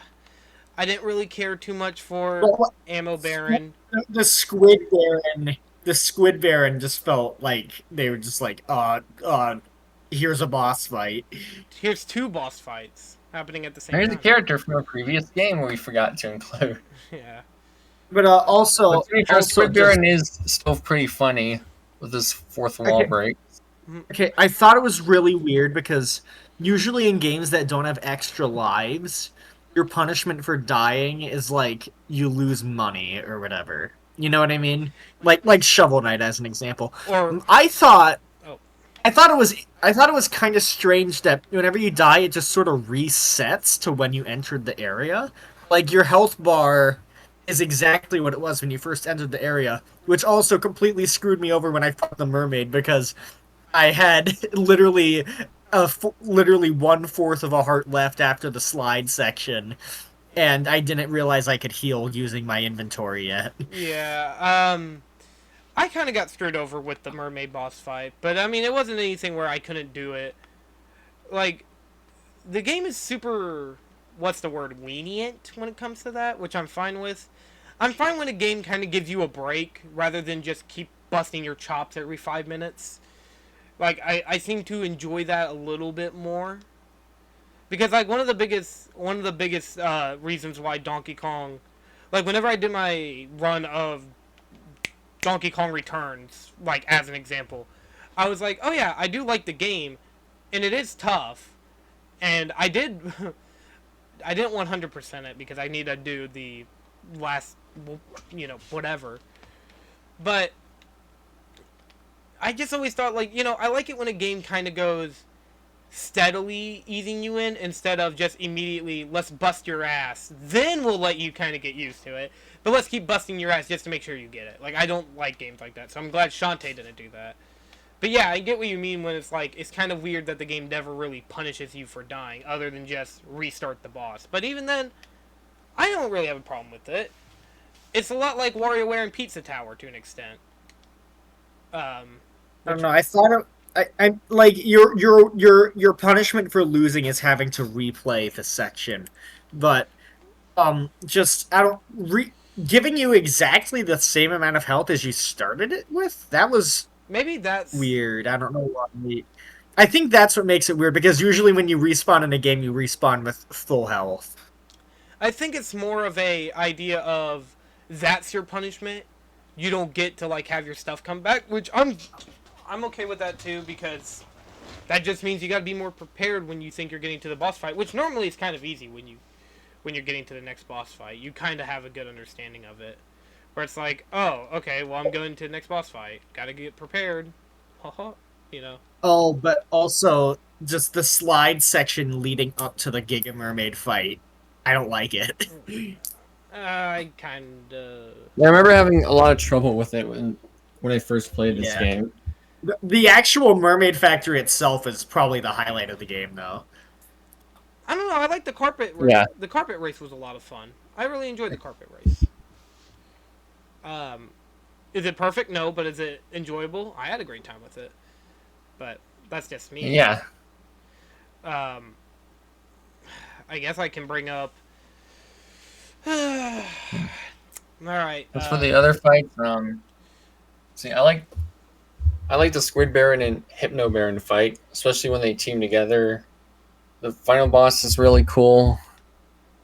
I didn't really care too much for Well, Ammo Baron. the Squid Baron, the Squid Baron just felt like they were just like, here's a boss fight. Here's two boss fights happening at the same There's a time. character from a previous game we forgot to include. Yeah. But But to be fair, also Squid just Baron is still pretty funny with his fourth wall okay. break. Okay, I thought it was really weird because usually in games that don't have extra lives, your punishment for dying is like you lose money or whatever. You know what I mean? Like Shovel Knight as an example. Or I thought oh I thought it was kind of strange that whenever you die it just sort of resets to when you entered the area. Like your health bar is exactly what it was when you first entered the area, which also completely screwed me over when I fought the mermaid because I had literally literally 1/4 of a heart left after the slide section, and I didn't realize I could heal using my inventory yet. yeah. I kind of got screwed over with the mermaid boss fight, but I mean it wasn't anything where I couldn't do it. Like the game is super what's the word lenient when it comes to that, which I'm fine with. I'm fine when a game kind of gives you a break rather than just keep busting your chops every 5 minutes. Like I seem to enjoy that a little bit more because like one of the biggest reasons why Donkey Kong, like whenever I did my run of Donkey Kong Returns, like as an example, I was like, oh yeah, I do like the game, and it is tough, and I did I didn't 100% it because I need to do the last, whatever. But I just always thought, like, I like it when a game kind of goes steadily easing you in instead of just immediately, let's bust your ass. Then we'll let you kind of get used to it. But let's keep busting your ass just to make sure you get it. Like, I don't like games like that. So I'm glad Shantae didn't do that. But yeah, I get what you mean when it's like, it's kind of weird that the game never really punishes you for dying other than just restart the boss. But even then, I don't really have a problem with it. It's a lot like WarioWare and Pizza Tower to an extent. I don't know. I thought I like your punishment for losing is having to replay the section, but just I don't giving you exactly the same amount of health as you started it with. That was Maybe that's weird. I don't know why. I think that's what makes it weird because usually when you respawn in a game, you respawn with full health. I think it's more of a idea of that's your punishment. You don't get to like have your stuff come back, which I'm okay with that too because that just means you got to be more prepared when you think you're getting to the boss fight, which normally is kind of easy when you're getting to the next boss fight. You kind of have a good understanding of it. Where it's like, "Oh, okay, well I'm going to the next boss fight. Got to get prepared." Haha, you know. Oh, but also just the slide section leading up to the Giga Mermaid fight. I don't like it. I kind of Yeah, I remember having a lot of trouble with it when I first played this Yeah. game. The actual mermaid factory itself is probably the highlight of the game, though. I don't know. I like the carpet race. Yeah. The carpet race was a lot of fun. I really enjoyed the carpet race. Is it perfect? No, but is it enjoyable? I had a great time with it. But that's just me. Yeah. I guess I can bring up. All right. As for the other fights, see, I like the Squid Baron and Hypno Baron fight, especially when they team together. The final boss is really cool.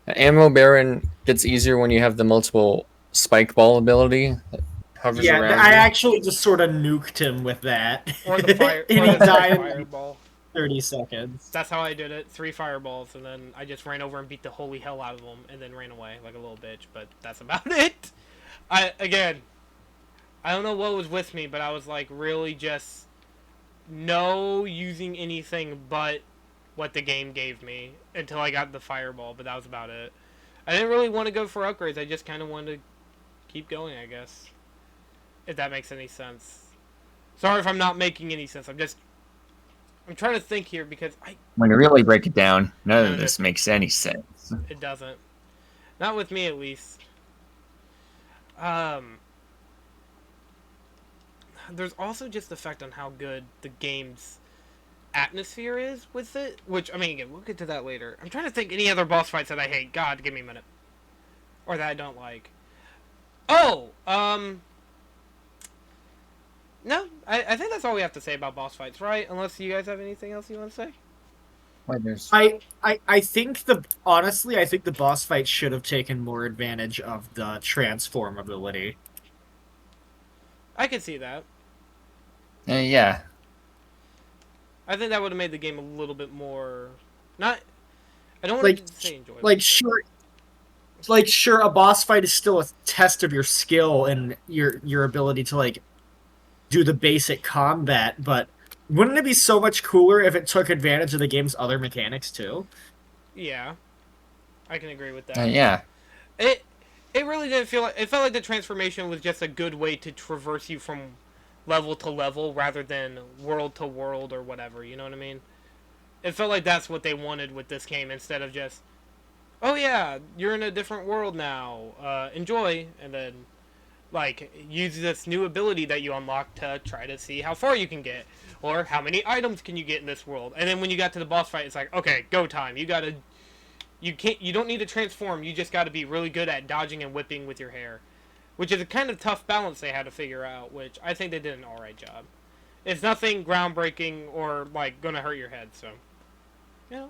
Ammo Baron gets easier when you have the multiple spike ball ability that hovers Yeah, around I you. actually just sort of nuked him with that. Or the fire. And Or he the died in fireball. 30 seconds. That's how I did it. 3 fireballs, and then I just ran over and beat the holy hell out of them, and then ran away like a little bitch. But that's about it. I don't know what was with me, but I was like really just no using anything but what the game gave me until I got the fireball, but that was about it. I didn't really want to go for upgrades. I just kind of wanted to keep going, I guess. If that makes any sense. Sorry if I'm not making any sense. I'm trying to think here because When you really break it down, none None of of this makes any sense. it doesn't. Not with me, at least. There's also just the fact on how good the game's atmosphere is with it. Which, I mean, again, we'll get to that later. I'm trying to think any other boss fights that I hate. God, give me a minute. Or that I don't like. Oh, no, I think that's all we have to say about boss fights, right? Unless you guys have anything else you want to say? Wait, there's I think the boss fight should have taken more advantage of the transform ability. I could see that. yeah. I think that would have made the game a little bit more... Not... I don't want to say enjoyable. Sure, a boss fight is still a test of your skill and your ability to, like, do the basic combat, but wouldn't it be so much cooler if it took advantage of the game's other mechanics, too? Yeah. I can agree with that. Yeah. It really didn't feel like... It felt like the transformation was just a good way to traverse you from level to level rather than world to world or whatever, you know what I mean? It felt like that's what they wanted with this game instead of just, oh yeah, you're in a different world now, enjoy, and then, like, use this new ability that you unlock to try to see how far you can get, or how many items can you get in this world. And then when you got to the boss fight, it's like, okay, go time. You don't need to transform, you just gotta be really good at dodging and whipping with your hair. Which is a kind of tough balance they had to figure out, which I think they did an alright job. It's nothing groundbreaking or, like, gonna hurt your head, so... Yeah.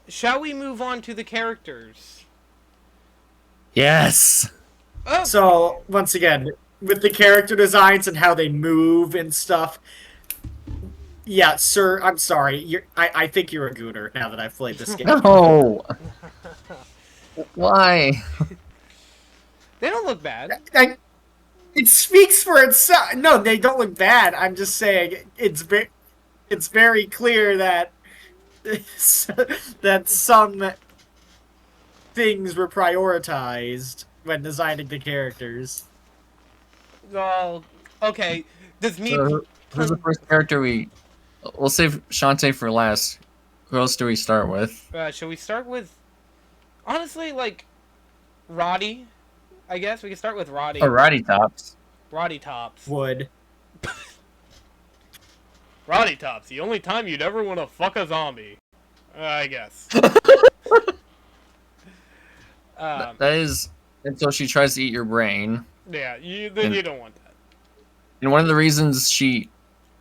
Shall we move on to the characters? Yes. Okay. So, once again, with the character designs and how they move and stuff, yeah, sir, I'm sorry. I think you're a gooner now that I've played this game. No. Why? They don't look bad. It speaks for itself. No, they don't look bad. I'm just saying it's very clear that that some things were prioritized when designing the characters. Well, okay. Does me... So, who's the first character we'll save Shantae for last. Who else do we start with? Should we start with... Honestly, like... Roddy? I guess we can start with Roddy. Oh, Roddy Tops. Roddy Tops. Would. Roddy Tops, the only time you'd ever want to fuck a zombie. I guess. That is until she tries to eat your brain. Yeah, you don't want that. And one of the reasons she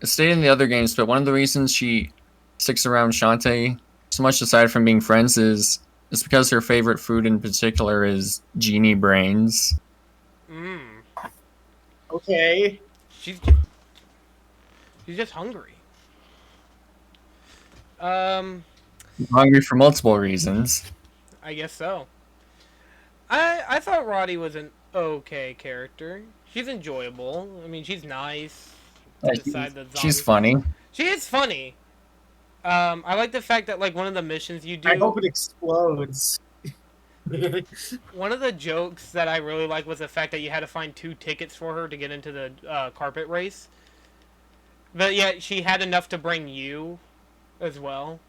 stayed in the other games, but one of the reasons she sticks around Shantae so much aside from being friends is because her favorite food in particular is Genie brains. Mmm. Okay. She's just hungry. I'm hungry for multiple reasons. I guess so. I thought Roddy was an okay character. She's enjoyable. I mean, she's nice. She's funny. She is funny. I like the fact that, like, one of the missions you do... I hope it explodes. One of the jokes that I really like was the fact that you had to find 2 tickets for her to get into the carpet race. But yet she had enough to bring you as well.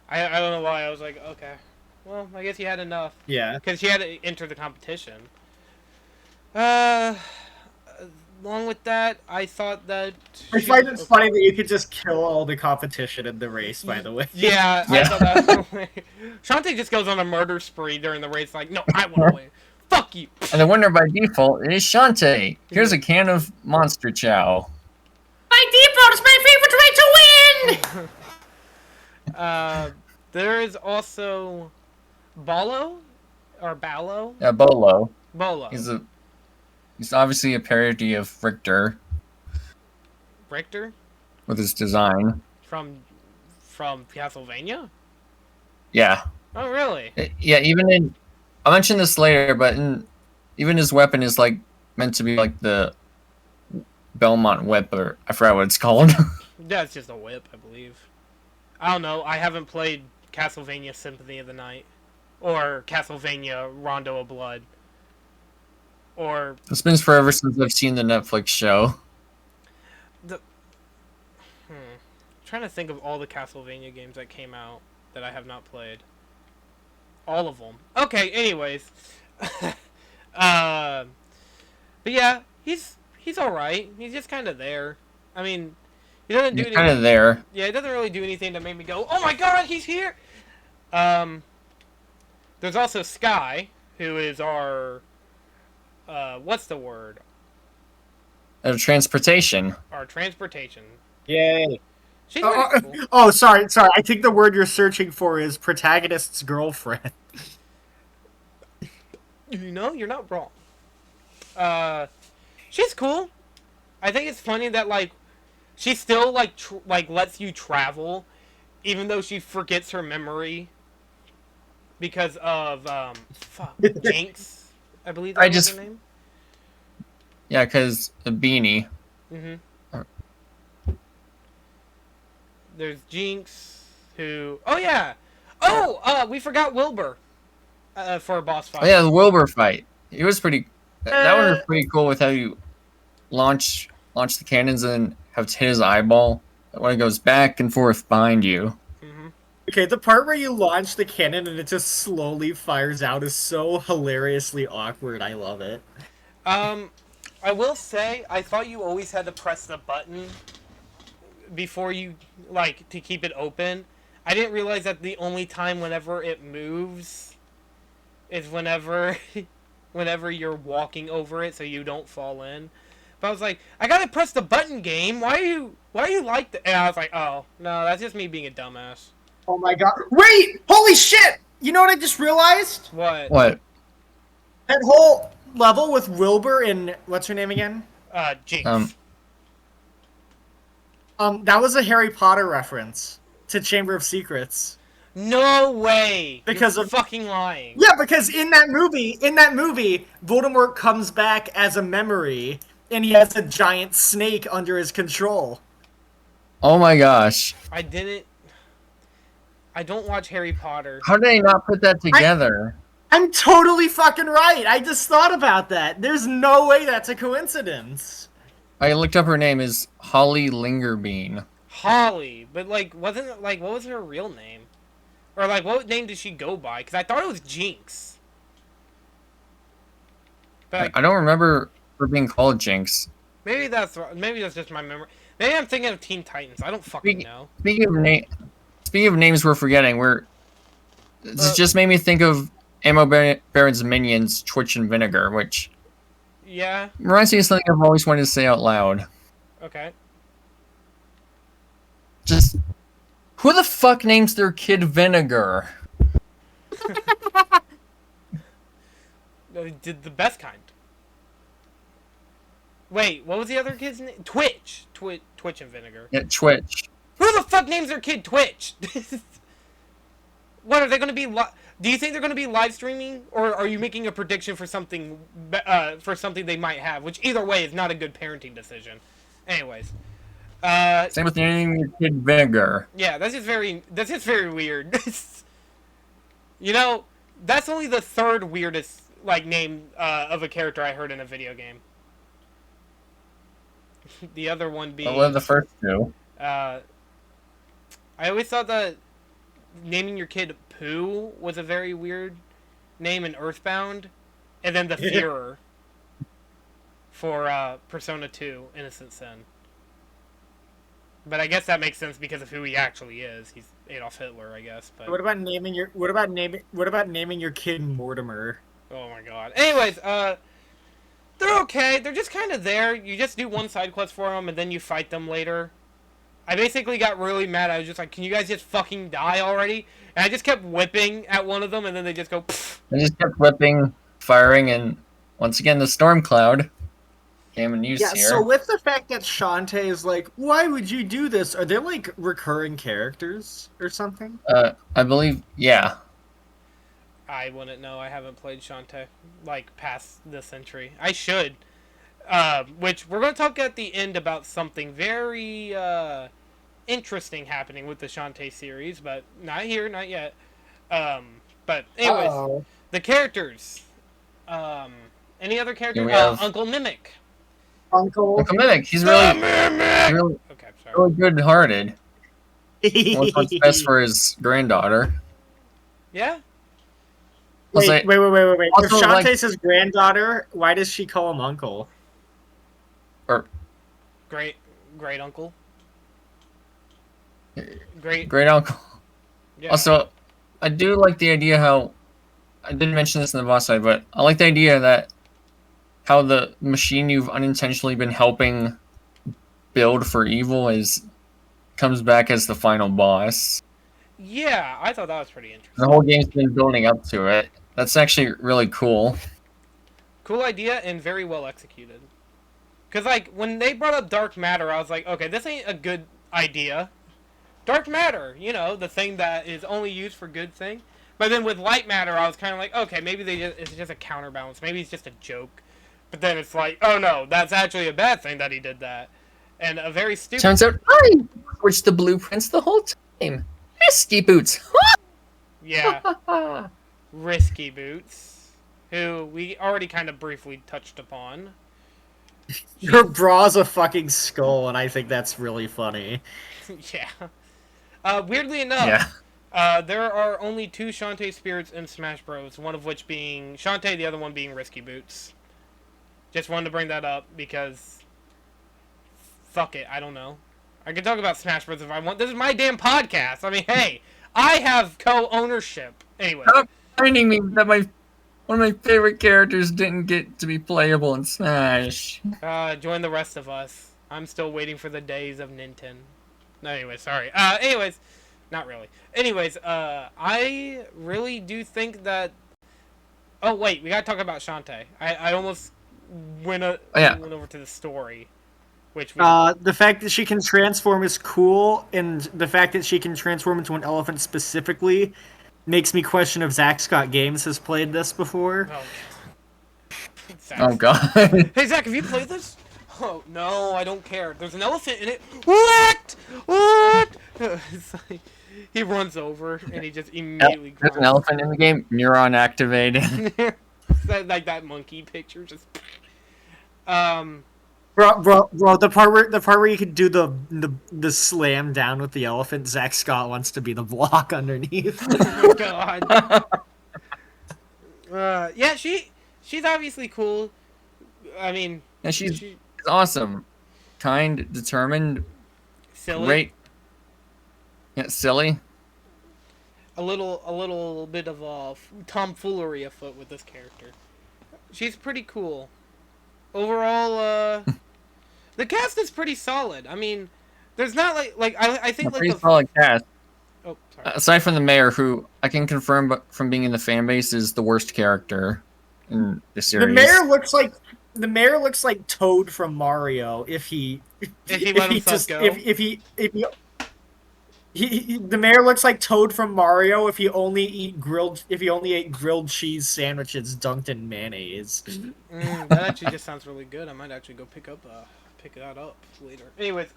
I don't know why. I was like, okay. Well, I guess you had enough. Yeah. Because she had to enter the competition. Along with that, I thought that... I find it funny that you could just kill all the competition in the race, by the way. Yeah, I thought that was the way. Shantae just goes on a murder spree during the race, like, no, I want to win. Fuck you. And the winner by default is Shantae. Here's a can of Monster Chow. By default, it's my favorite way to win! There is also Bolo? Or Ballo? Yeah, Bolo. Bolo. He's obviously a parody of Richter Richter? with his design. From Castlevania? Yeah. Oh, really? Yeah, I'll mention this later, but even his weapon is like meant to be like the Belmont whip, or I forgot what it's called. That's just a whip, I believe. I don't know. I haven't played Castlevania Symphony of the Night or Castlevania Rondo of Blood or It's been forever since I've seen the Netflix show. the. Trying to think of all the Castlevania games that came out that I have not played. All of them. Okay. Anyways, but yeah, he's all right. He's just kind of there. I mean, he doesn't do He's kind anything. of there. Yeah, he doesn't really do anything to make me go, "Oh my god, he's here." Um, there's also Sky, who is our what's the word? Transportation. Our transportation. Yay. She's pretty cool. Sorry. I think the word you're searching for is protagonist's girlfriend. You know, you're not wrong. She's cool. I think it's funny that like she still like lets you travel, even though she forgets her memory because of Jinx. I believe that was her name. Yeah, because a beanie. Mm-hmm. There's Jinx, who... Oh, yeah! Oh, we forgot Wilbur for a boss fight. Oh, yeah, the Wilbur fight. It was pretty... That one was pretty cool with how you launch the cannons and have to hit his eyeball. When it goes back and forth behind you. Mm-hmm. Okay, the part where you launch the cannon and it just slowly fires out is so hilariously awkward. I love it. I will say, I thought you always had to press the button before you, like, to keep it open. I didn't realize that the only time whenever it moves is whenever you're walking over it so you don't fall in. But I was like, I gotta press the button, game. Why are you like that? And I was like, oh, no, that's just me being a dumbass. Oh my god. Wait! Holy shit! You know what I just realized? What? What? That whole level with Wilbur and... What's her name again? Jinx. That was a Harry Potter reference to Chamber of Secrets. No way! Because You're of fucking lying. Yeah, because in that movie, Voldemort comes back as a memory, and he has a giant snake under his control. Oh my gosh. I don't watch Harry Potter. How did they not put that together? I'm totally fucking right. I just thought about that. There's no way that's a coincidence. I looked up her name is Holly Lingerbean. Holly, but like, wasn't it like, what was her real name? Or like, what name did she go by? Because I thought it was Jinx. But like, I don't remember her being called Jinx. maybe that's just my memory. Maybe I'm thinking of Teen Titans. I don't fucking know. Speaking of names we're forgetting, this just made me think of Ammo Baron's minions, Twitch and Vinegar, which Yeah. reminds me of something I've always wanted to say out loud. Okay. Just, who the fuck names their kid Vinegar? Did the best kind. Wait, what was the other kid's name? Twitch and Vinegar. Yeah, Twitch. Who the fuck names their kid Twitch? What are they going to be? Do you think they're going to be live streaming, or are you making a prediction for something they might have? Which either way is not a good parenting decision. Anyways, Same with naming your kid Vinegar. yeah, that's just very weird. You know, that's only the third weirdest like name of a character I heard in a video game. The other one being What are the first two? I always thought that naming your kid Pooh was a very weird name in Earthbound, and then the Führer for Persona 2 Innocent Sin. But I guess that makes sense because of who he actually is. He's Adolf Hitler, I guess. But What about naming your kid Mortimer? oh my god. Anyways, they're okay. They're just kind of there. You just do one side quest for them, and then you fight them later. I basically got really mad. I was just like, can you guys just fucking die already? And I just kept whipping at one of them, and then they just go, pfft. They just kept whipping, firing, and once again the storm cloud came in use Yeah, here. so with the fact that Shantae is like, why would you do this? Are there like recurring characters or something? I believe, yeah. I wouldn't know. I haven't played Shantae, like, past this century. I should. Which, we're going to talk at the end about something very, interesting happening with the Shantae series, but not here, not yet. But anyways, Oh, the characters. Um, any other Yeah, characters? we have Uncle Mimic. Uncle. Uncle Mimic. He's The really, Mimic. really, Okay, sorry. really good-hearted. Wants best for his granddaughter. Yeah. I'll Wait, say, wait. If also, like, Shantae's his granddaughter, why does she call him uncle? or Great, great uncle. Great. great uncle. Yeah. Also, I do like the idea how I didn't mention this in the boss side, but I like the idea that how the machine you've unintentionally been helping build for evil is comes back as the final boss. Yeah, I thought that was pretty interesting. The whole game's been building up to it. That's actually really cool. Cool idea and very well executed. Cause like when they brought up dark matter, I was like, okay, this ain't a good idea. Dark matter, you know, the thing that is only used for good thing. But then with light matter, I was kind of like, okay, maybe it's just a counterbalance. Maybe it's just a joke. But then it's like, oh no, that's actually a bad thing that he did that, and a very stupid. Turns out I switched the blueprints the whole time. Risky boots. Yeah, risky boots, who we already kind of briefly touched upon. Her bra's a fucking skull, and I think that's really funny. Yeah. Weirdly enough, Yeah. there are only two Shantae spirits in Smash Bros. One of which being Shantae, the other one being Risky Boots. Just wanted to bring that up because, fuck it, I don't know. I can talk about Smash Bros. If I want. This is my damn podcast. I mean, hey, I have co-ownership. Anyway. Stop reminding me that one of my favorite characters didn't get to be playable in Smash. Join the rest of us. I'm still waiting for the days of Nintendo. No, anyway, sorry. Anyways, not really. Anyways, I really do think that. Oh wait, we gotta talk about Shantae. I almost went over to the story, which we... The fact that she can transform is cool, and the fact that she can transform into an elephant specifically makes me question if Zach Scott Games has played this before. Oh, Zach. Oh god. Hey Zach, have you played this? Oh no, I don't care. There's an elephant in it. What? What? It's like, he runs over and he just immediately. There's an elephant in the game. Neuron activated. Like that monkey picture, just. Bro, the part where you can do the slam down with the elephant, Zach Scott wants to be the block underneath. Oh god. Yeah, she's obviously cool. I mean, And she's awesome. Kind, determined, silly. great. Yeah, silly. A little bit of tomfoolery afoot with this character. She's pretty cool. Overall, the cast is pretty solid. I mean, there's not I think A like pretty the solid cast. oh sorry. Aside from the mayor, who I can confirm, but from being in the fan base, is the worst character in the series. The mayor looks like Toad from Mario if he let himself go. if the mayor looks like Toad from Mario if he only ate grilled cheese sandwiches dunked in mayonnaise. That actually just sounds really good. I might actually go pick that up later. Anyways,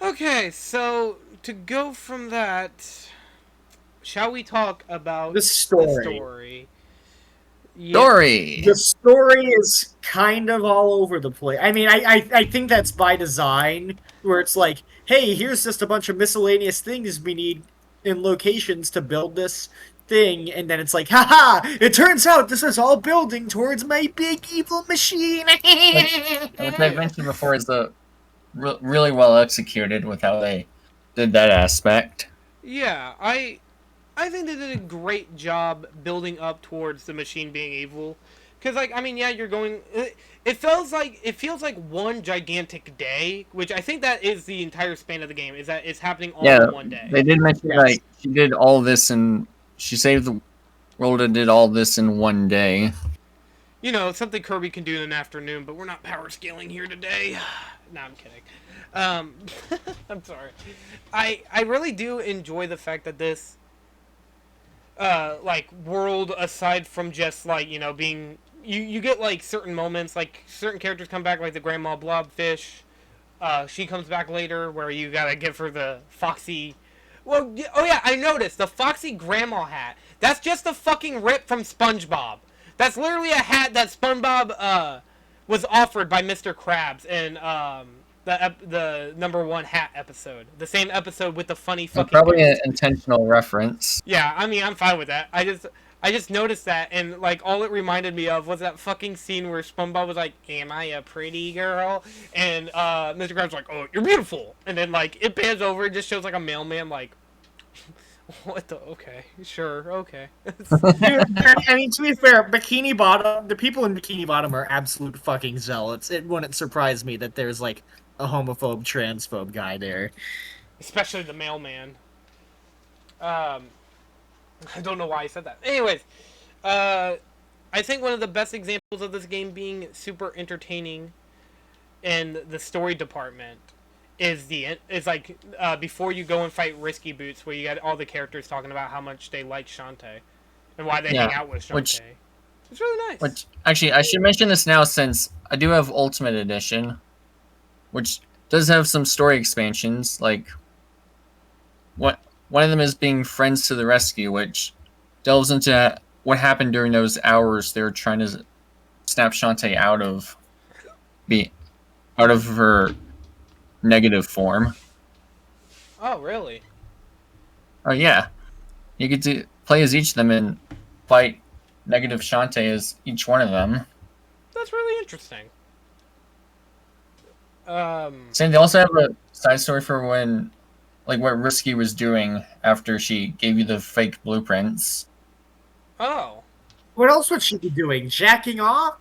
okay, so to go from that, shall we talk about The story. Yeah. Story. The story is kind of all over the place. I mean, I think that's by design, where it's like, hey, here's just a bunch of miscellaneous things we need in locations to build this thing, and then it's like, haha, it turns out this is all building towards my big evil machine. Which I mentioned before is really well executed with how they did that aspect. Yeah, I think they did a great job building up towards the machine being evil. Cause I mean, yeah, you're going. It feels like one gigantic day, which I think that is the entire span of the game. Is that it's happening all in one day. They did mention like she did all this and she saved the world and did all this in one day. You know, something Kirby can do in an afternoon, but we're not power scaling here today. No, I'm kidding. I'm sorry. I really do enjoy the fact that this world, aside from just being you get certain moments, certain characters come back, like the Grandma Blobfish, She comes back later, where you gotta give her the Foxy. Well, oh yeah, I noticed the Foxy grandma hat. That's just a fucking rip from SpongeBob. That's literally a hat that SpongeBob was offered by Mr. Krabs in the #1 hat episode. The same episode with the funny fucking. Probably an intentional reference. Yeah, I mean, I'm fine with that. I just noticed that, and like all it reminded me of was that fucking scene where SpongeBob was like, "Am I a pretty girl?" And Mr. Krabs was like, "Oh, you're beautiful." And then like it pans over and just shows like a mailman like, "What the? Okay, sure, okay." Dude, I mean, to be fair, Bikini Bottom, the people in Bikini Bottom are absolute fucking zealots. It wouldn't surprise me that there's like a homophobe, transphobe guy there. Especially the mailman. I don't know why I said that. Anyways, I think one of the best examples of this game being super entertaining in the story department is like before you go and fight Risky Boots, where you got all the characters talking about how much they like Shantae and why they hang out with Shantae. It's really nice. Which actually, I should mention this now since I do have Ultimate Edition, which does have some story expansions. Like, one of them is being Friends to the Rescue, which delves into what happened during those hours they were trying to snap Shantae out of her negative form. Oh, really? Oh yeah, you get to play as each of them and fight negative Shantae as each one of them. That's really interesting. Same. They also have a side story for when, like, what Risky was doing after she gave you the fake blueprints. Oh. What else would she be doing? Jacking off?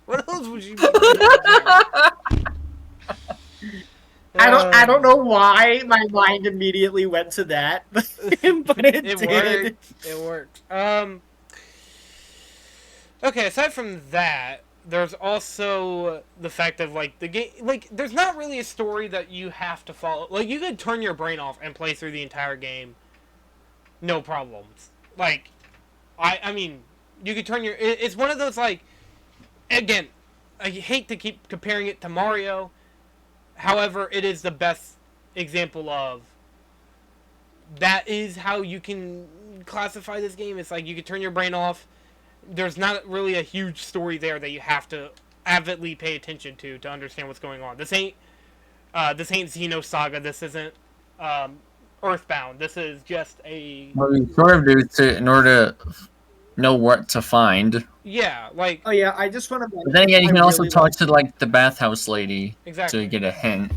What else would you be doing? I don't know why my mind immediately went to that, but it did. Worked. It worked. Okay, aside from that, there's also the fact of like the game. Like, there's not really a story that you have to follow. Like, you could turn your brain off and play through the entire game, no problems. Like, I mean, you could turn your. It's one of those like. Again, I hate to keep comparing it to Mario. However, it is the best example of that is how you can classify this game. It's like you can turn your brain off. There's not really a huge story there that you have to avidly pay attention to understand what's going on. This ain't Xenosaga. This isn't Earthbound. This is just a. Well, you sort of do to in order to know what to find. Yeah, like. Oh yeah, I just want to. But then again, you can also talk to like the bathhouse lady to get a hint.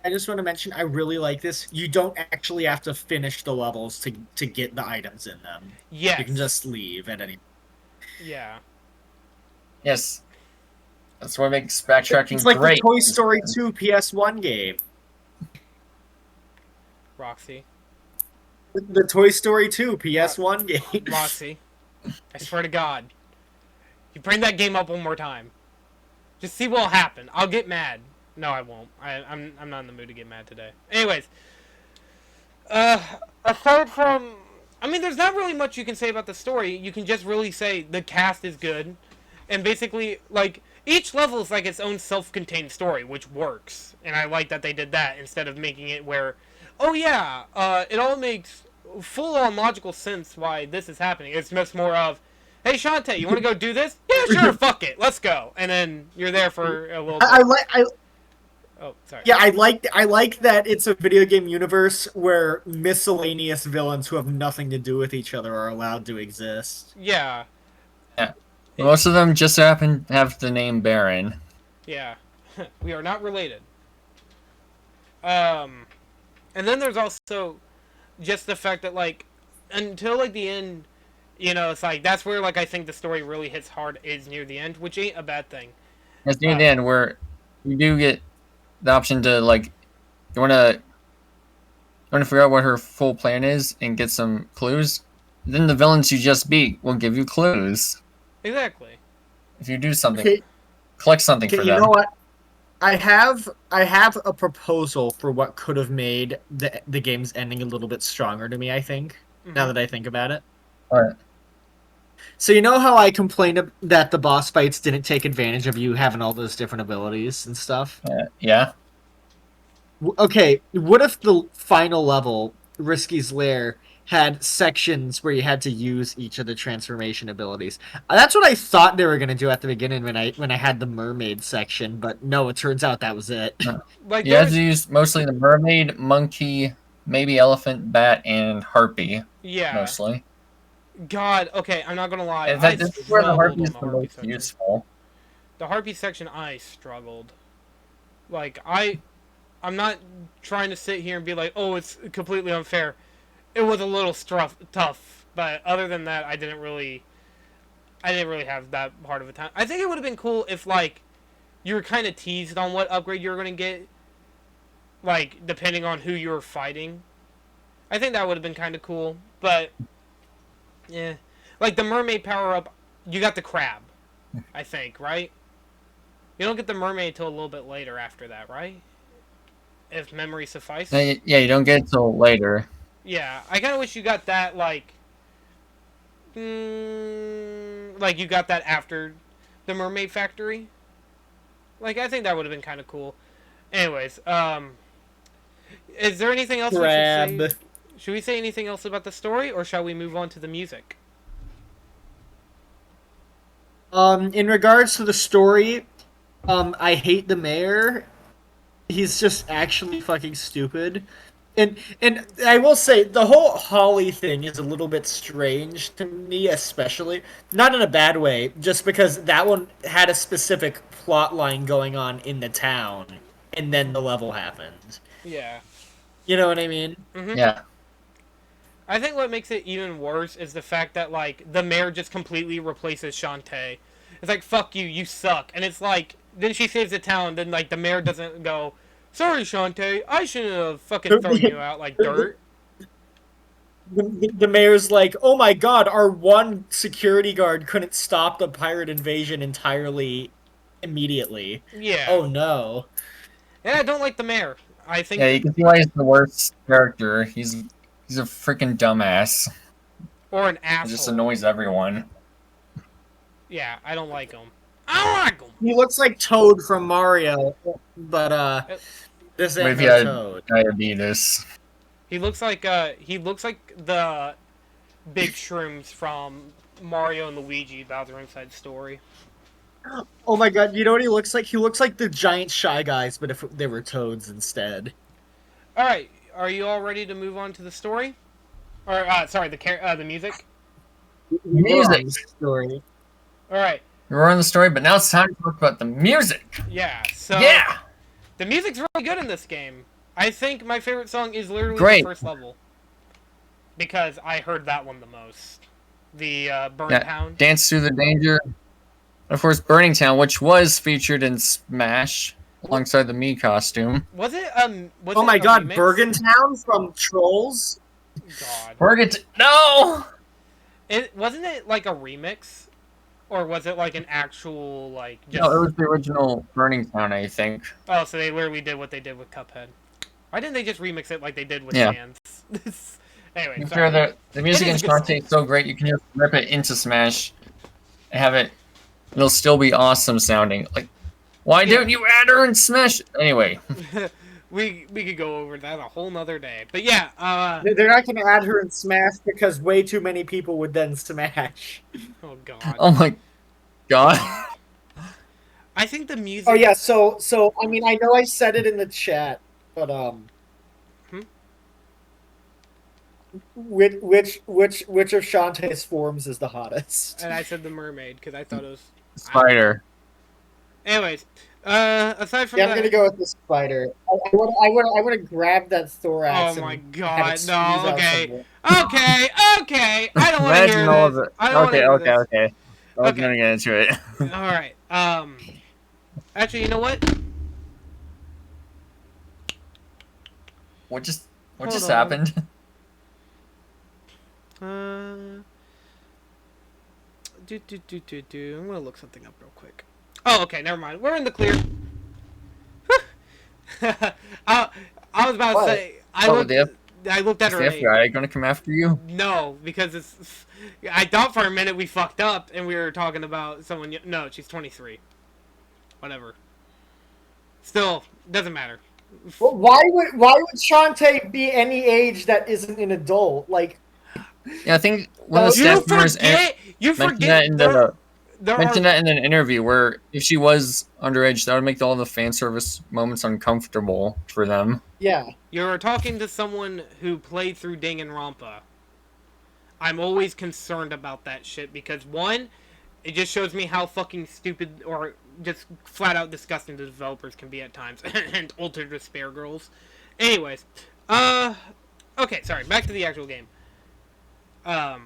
I just want to mention, I really like this. You don't actually have to finish the levels to get the items in them. Yes. You can just leave at any. Yeah. Yes. That's what makes backtracking It's like great. the Toy Story 2 PS1 game. Roxy. The Toy Story 2 PS1 game. Roxy. I swear to God. You bring that game up one more time. Just see what'll happen. I'll get mad. No, I won't. I'm not in the mood to get mad today. Anyways. Aside from... I mean, there's not really much you can say about the story. You can just really say the cast is good. And basically, like, each level is like its own self-contained story, which works. And I like that they did that instead of making it where, oh yeah, it all makes full-on logical sense why this is happening. It's much more of, hey, Shantae, you want to go do this? Yeah, sure, fuck it, let's go. And then you're there for a little bit. Oh, sorry. Yeah, I like that it's a video game universe where miscellaneous villains who have nothing to do with each other are allowed to exist. Yeah. Yeah. Most of them just happen to have the name Baron. Yeah. We are not related. And then there's also just the fact that, like, until, like, the end, you know, it's like, that's where, like, I think the story really hits hard is near the end, which ain't a bad thing. It's near the end where you do get the option to, like, you want to figure out what her full plan is and get some clues. Then the villains you just beat will give you clues. Exactly. If you do something, collect something for them. You know what? I have a proposal for what could have made the game's ending a little bit stronger to me, I think. Now that I think about it. But So you know how I complained that the boss fights didn't take advantage of you having all those different abilities and stuff? yeah, Okay, what if the final level, Risky's Lair, had sections where you had to use each of the transformation abilities? That's what I thought they were gonna do at the beginning when I had the mermaid section, but no, it turns out that was it. Like you there have to was, use mostly the mermaid, monkey, maybe elephant, bat, and harpy yeah. mostly. God, okay, I'm not gonna lie. In I fact, this is where the struggled harpy on is the the harpy most section. useful. The harpy section, I struggled. Like I'm not trying to sit here and be like, oh, it's completely unfair. It was a little tough, but other than that, I didn't really have that hard of a time. I think it would have been cool if like you were kind of teased on what upgrade you were gonna get, like depending on who you were fighting. I think that would have been kind of cool, but yeah, like the mermaid power up, you got the crab, I think, right? You don't get the mermaid till a little bit later after that, right? If memory suffice. Yeah, you don't get it till later. Yeah, I kind of wish you got that like you got that after the mermaid factory. Like I think that would have been kind of cool. Anyways, is there anything else we should say? Crab. Should we say anything else about the story, or shall we move on to the music? In regards to the story, I hate the mayor. He's just actually fucking stupid. And I will say the whole Holly thing is a little bit strange to me, especially not in a bad way, just because that one had a specific plot line going on in the town, and then the level happened. Yeah. You know what I mean? Yeah, I think what makes it even worse is the fact that like the mayor just completely replaces Shantae. It's like fuck you, you suck, and it's like then she saves the town. Then like the mayor doesn't go, sorry Shantae, I shouldn't have fucking thrown you out like dirt. The mayor's like, "Oh my god, our one security guard couldn't stop the pirate invasion entirely immediately. Yeah, Oh no." and I don't like the mayor. I yeah, think, you can see why he's the worst character. He's a freaking dumbass. or an It just asshole. annoys everyone. Yeah, I don't like him. I don't like him. He looks like Toad from Mario, but Uh, this What ain't if he no had Toad. diabetes? He looks like the big shrooms from Mario and Luigi Bowser Inside Story. Oh my god, you know what he looks like? He looks like the giant Shy Guys, but if they were Toads instead. All right, are you all ready to move on to the story? Or sorry, the music. Music. Story. All right, We're on the story, but now it's time to talk about the music. yeah. So Yeah, the music's really good in this game. I think my favorite song is literally great. the first level because I heard that one the most. The Burn Yeah, Town. Dance Through the Danger. Of course, Burning Town, which was featured in Smash alongside the Mii costume. Was it Was Oh it my a god, remix? Bergentown from Trolls? God. No! It wasn't it like a remix, or was it like an actual like just? No, it was the original Burning Town, I think. Oh, so they literally did what they did with Cuphead. Why didn't they just remix it like they did with Yeah. Sans? Anyway, To be sorry. fair, the music It in is a good Shantae is so great, you can just rip it into Smash and have it. It'll still be awesome sounding. Like, why Yeah. don't you add her in Smash? Anyway, we could go over that a whole nother day. But yeah, They're not going to add her in Smash because way too many people would then smash. oh god. oh my god. I think the music. Oh yeah, so I mean, I know I said it in the chat, but Hmm? which of Shantae's forms is the hottest? And I said the mermaid because I thought it was. Spider. Anyways, aside from Yeah, that. I'm gonna go with the spider. I want to grab that thorax. Oh my and god, have it squeeze no, out okay. some Okay. I don't want to hear Imagine all this. the. I don't Okay, want to hear okay, this. okay. I was Okay. gonna get into it. Alright, actually, you know what? What just Hold on. happened? I'm gonna look something up real quick. Oh, okay, never mind. We're in the clear. I was about to What? say, Oh, the I looked at Is her the age. FBI gonna come after you? No, because it's. I thought for a minute we fucked up and we were talking about someone. No, she's 23. Whatever. Still, doesn't matter. Well, why would Shantae be any age that isn't an adult? Like, Yeah, I think one of the You staff members forget. You mentioned that forget. in There. the There are. mentioned that in an interview where if she was underage, that would make all the fan service moments uncomfortable for them. yeah, You're talking to someone who played through Danganronpa. I'm always concerned about that shit because one, it just shows me how fucking stupid or just flat out disgusting the developers can be at times, and Ultra Despair Girls. Anyways, okay, sorry. Back to the actual game. Back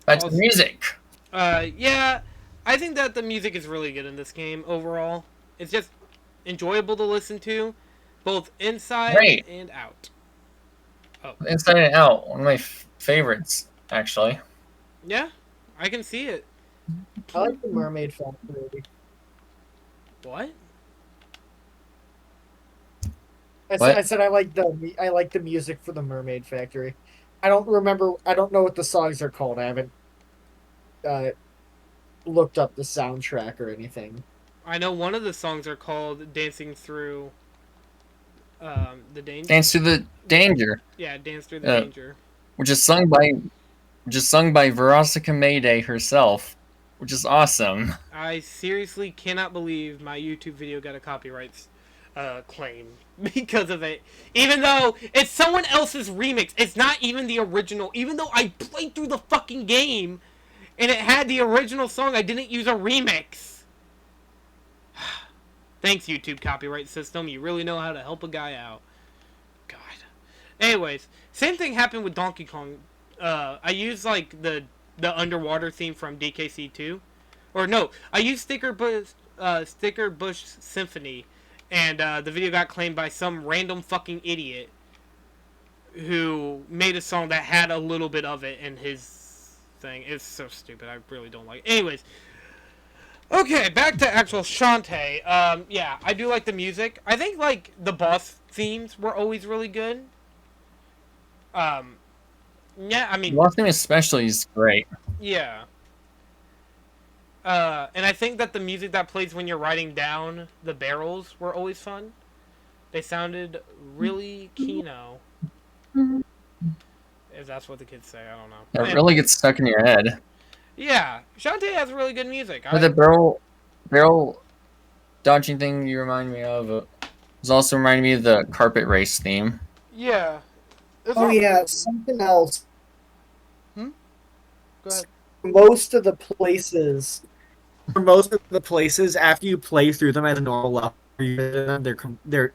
to the music. Yeah, I think that the music is really good in this game overall. It's just enjoyable to listen to, both inside Great. and out. Inside and Out, one of my favorites, actually. Yeah, I can see it. I like the Mermaid Factory. What? What? I said I like the music for the Mermaid Factory. I don't remember. I don't know what the songs are called. I haven't uh, looked up the soundtrack or anything. I know one of the songs are called "Dancing Through the Danger." Dance to the Danger, Yeah, "Dance Through the Danger." which is sung by Veronica Mayday herself, which is awesome. I seriously cannot believe my YouTube video got a copyright claim because of it. Even though it's someone else's remix, it's not even the original. Even though I played through the fucking game and it had the original song, I didn't use a remix. Thanks, YouTube copyright system. You really know how to help a guy out. God. Anyways, same thing happened with Donkey Kong. I used like the underwater theme from DKC2, or no, I used Sticker Bush Symphony, and the video got claimed by some random fucking idiot who made a song that had a little bit of it in his thing. It's so stupid. I really don't like it. Anyways. Okay, back to actual Shantae. Yeah, I do like the music. I think, like, the boss themes were always really good. Yeah, I mean... Lost Name especially is great. Yeah. And I think that the music that plays when you're riding down the barrels were always fun. They sounded really kino. If that's what the kids say, I don't know. It really gets stuck in your head. Yeah, Shantae has really good music. But the barrel dodging thing you remind me of was also reminding me of the carpet race theme. Yeah. Oh yeah, something else. Go ahead. Most of the places, after you play through them as a normal level,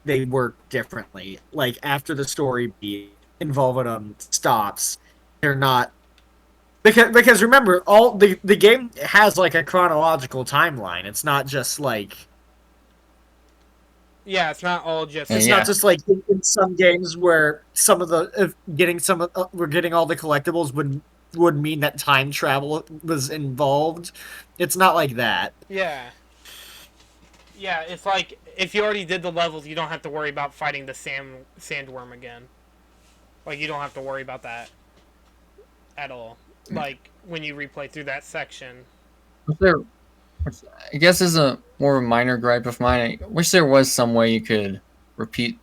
they work differently. Like after the story beat involving them stops, they're not because remember all the game has like a chronological timeline. It's not just like Yeah, it's not all just... it's not just like in some games where some of the we're getting all the collectibles would mean that time travel was involved. It's not like that. Yeah. Yeah, it's like, if you already did the levels, you don't have to worry about fighting the sandworm again. Like, you don't have to worry about that at all. Like, when you replay through that section. I guess is a more minor gripe of mine. I wish there was some way you could replay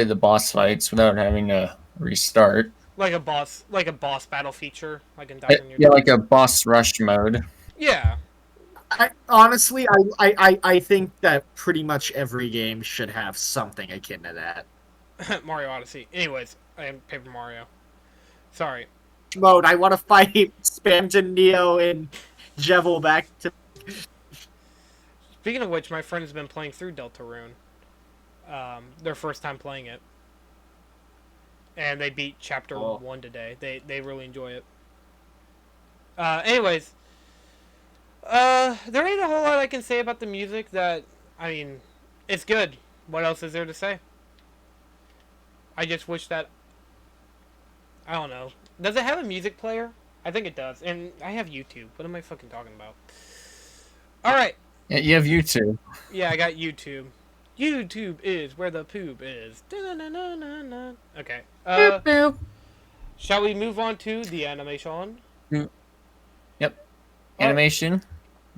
the boss fights without having to restart. Like a boss battle feature, like in Dr. New. Yeah, like a boss rush mode. Yeah. Honestly, I think that pretty much every game should have something akin to that. Mario Odyssey. Anyways, I am Paper Mario. Sorry. Mode, I want to fight Spamton Neo and Jevil back to... Speaking of which, my friend has been playing through Deltarune. Their first time playing it. And they beat Chapter 1 today. They really enjoy it. Anyways. There ain't a whole lot I can say about the music that... I mean, it's good. What else is there to say? I just wish that... I don't know. Does it have a music player? I think it does. And I have YouTube. What am I fucking talking about? Alright. Yeah, you have YouTube. Yeah, I got YouTube. YouTube is where the poop is. Da-na-na-na-na. Okay. Boop, boop. Shall we move on to the animation? Boop. Yep. Oh, Animation,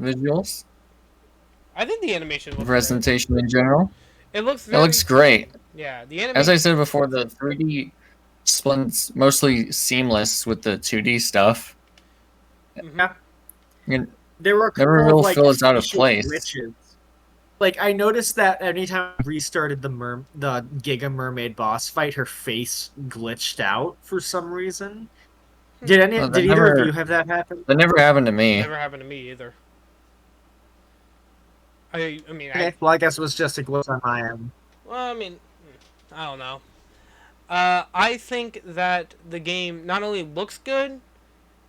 visuals, I think the animation looks great. presentation in general. It looks It looks very. great. Yeah, the As I animation. said before, the 3D split's mostly seamless with the 2D stuff. Mhm. Yeah. You There were a never couple of really like feels out of facial place. glitches. Like I noticed that anytime I restarted the Giga Mermaid boss fight, her face glitched out for some reason. Well, Did either of you have that happen? that never happened to me. Never happened to me either. I mean, Okay, well I guess it was just a glitch on my end. well, I mean, I don't know. I think that the game not only looks good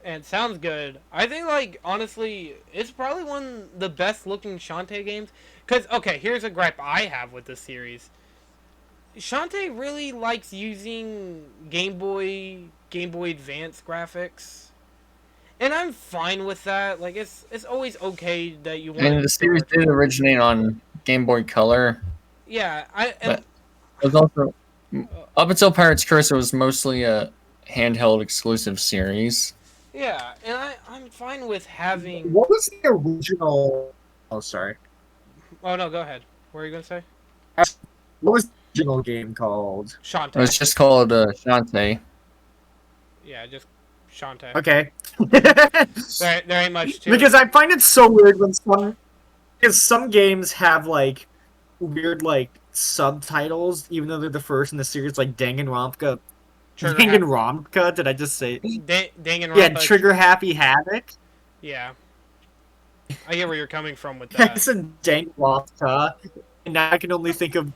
and sounds good, I think, like, honestly, it's probably one of the best looking Shantae games. Because, okay, here's a gripe I have with this series. Shantae really likes using Game Boy Advance graphics. And I'm fine with that. Like, it's always okay that you want to And the use the series did retro. originate on Game Boy Color, Yeah, but it was also up until Pirate's Curse, it was mostly a handheld exclusive series. yeah, and I'm fine with having. What was the original? Oh, sorry. Oh no, go ahead. What are you gonna say? What was the original game called? It Shantae. was just called Shantae. Yeah, just Shantae. Okay. There ain't much to Because it. I find it so weird when some games have like weird like subtitles, even though they're the first in the series, like Danganronpa. Trigger Happy. Danganronpa? Did I just say? Yeah, Danganronpa. Trigger Happy Havoc. Yeah, I get where you're coming from with that. It's a Danganronpa. And now I can only think of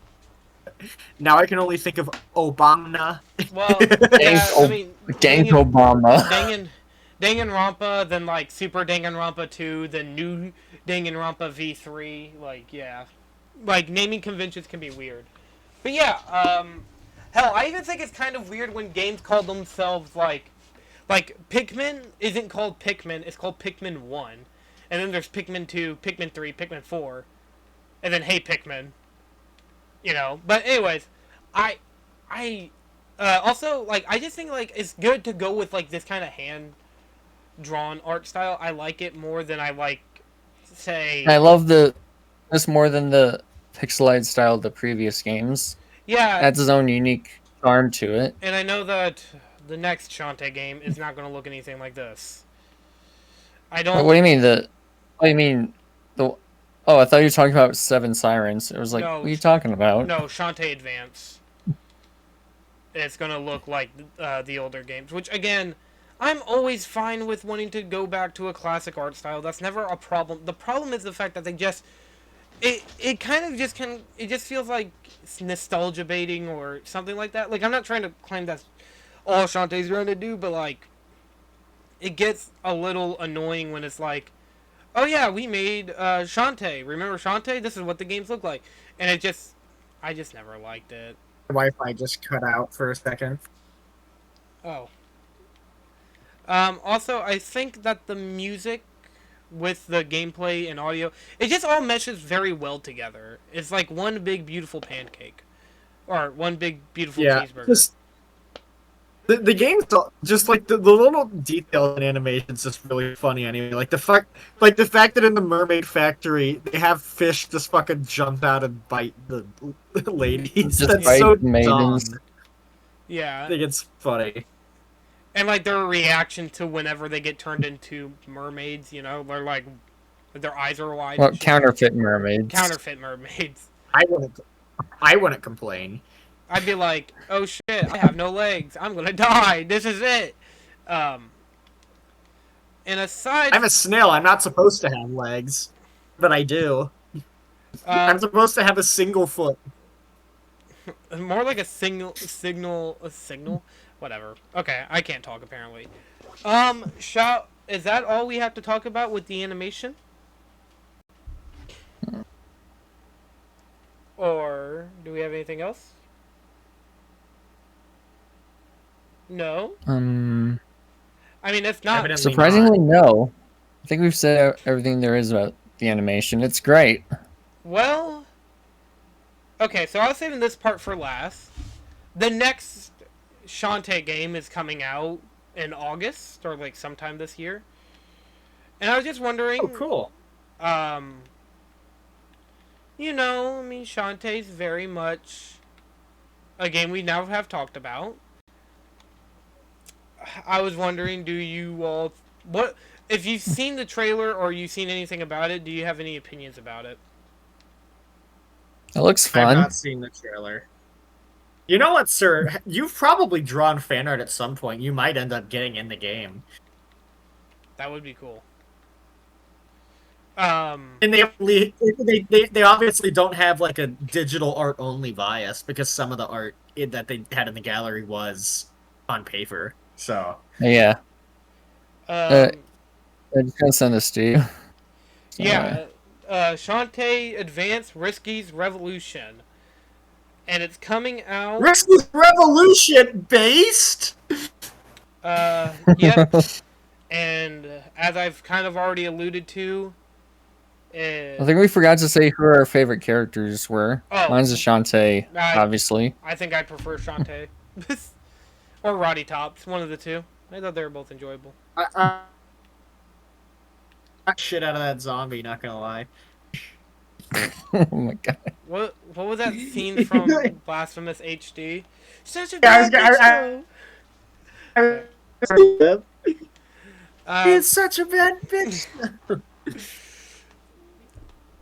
Obama. Well, yeah, I mean, Gang Obama. Danganronpa, then like Super Danganronpa 2, then New Danganronpa V3. Like, yeah, like naming conventions can be weird. But yeah, hell, I even think it's kind of weird when games call themselves like Pikmin isn't called Pikmin, it's called Pikmin 1. And then there's Pikmin 2, Pikmin 3, Pikmin 4. And then Hey Pikmin. You know. But anyways, I I also like I just think like it's good to go with like this kind of hand drawn art style. I like it more than I like say I love this more than the pixelized style of the previous games. yeah, Adds its own unique charm to it. and I know that the next Shantae game is not going to look anything like this. I don't What do you mean What do you mean the? Oh, I thought you were talking about Seven Sirens. It was like, No, what are you talking about? no Shantae Advance. It's going to look like the older games, which again, I'm always fine with wanting to go back to a classic art style. That's never a problem. The problem is the fact that they just it kind of just it just feels like nostalgia baiting or something like that. Like I'm not trying to claim that's all Shantae's trying to do, but like it gets a little annoying when it's like, oh yeah, we made Shantae. Remember Shantae? This is what the games look like, and I just never liked it. Wi-Fi just cut out for a second. Oh. Also, I think that the music with the gameplay and audio, it just all meshes very well together. It's like one big beautiful pancake, or one big beautiful cheeseburger. Just the game's just like the little details in animation's just really funny anyway. Like the fact that in the Mermaid Factory they have fish just fucking jump out and bite the ladies. Just That's bite so maidens. dumb. Yeah. I think it's funny. And like their reaction to whenever they get turned into mermaids, you know, they're like their eyes are wide. Well, counterfeit mermaids. Counterfeit mermaids. I wouldn't complain. I'd be like, oh shit, I have no legs. I'm gonna die. This is it. And aside, I'm a snail. I'm not supposed to have legs, but I do. I'm supposed to have a single foot. more like a signal. Whatever. Okay, I can't talk apparently. Is that all we have to talk about with the animation? Or do we have anything else? No. I mean, it's not. Evidently Surprisingly, not. no. I think we've said everything there is about the animation. It's great. Well, Okay, so I was saving this part for last. The next Shantae game is coming out in August or like sometime this year, and I was just Oh, wondering, cool. um, I mean, Shantae's very much a game we now have talked about. I was wondering, do you all what if you've seen the trailer or you've seen anything about it? Do you have any opinions about it? It looks I have fun. not seen the trailer. You know what, sir? You've probably drawn fan art at some point. You might end up getting in the game. That would be cool. And they obviously don't have like a digital art only bias because some of the art that they had in the gallery was on paper. So Yeah. um, I'm just gonna send this to you. So, yeah, Shantae Advanced Risky's Revolution, and it's coming out. Risky Revolution based. Yep. And as I've kind of already alluded to, I think we forgot to say who our favorite characters were. oh, Mine's Shantae, I obviously. I think I prefer Shantae or Roddy Tops, one of the two. I thought they were both enjoyable. Shit out of that zombie. Not gonna lie. Oh my god. What was that scene from Blasphemous HD? Such a Yeah, I was, bad bitch, though. it's such a bad bitch.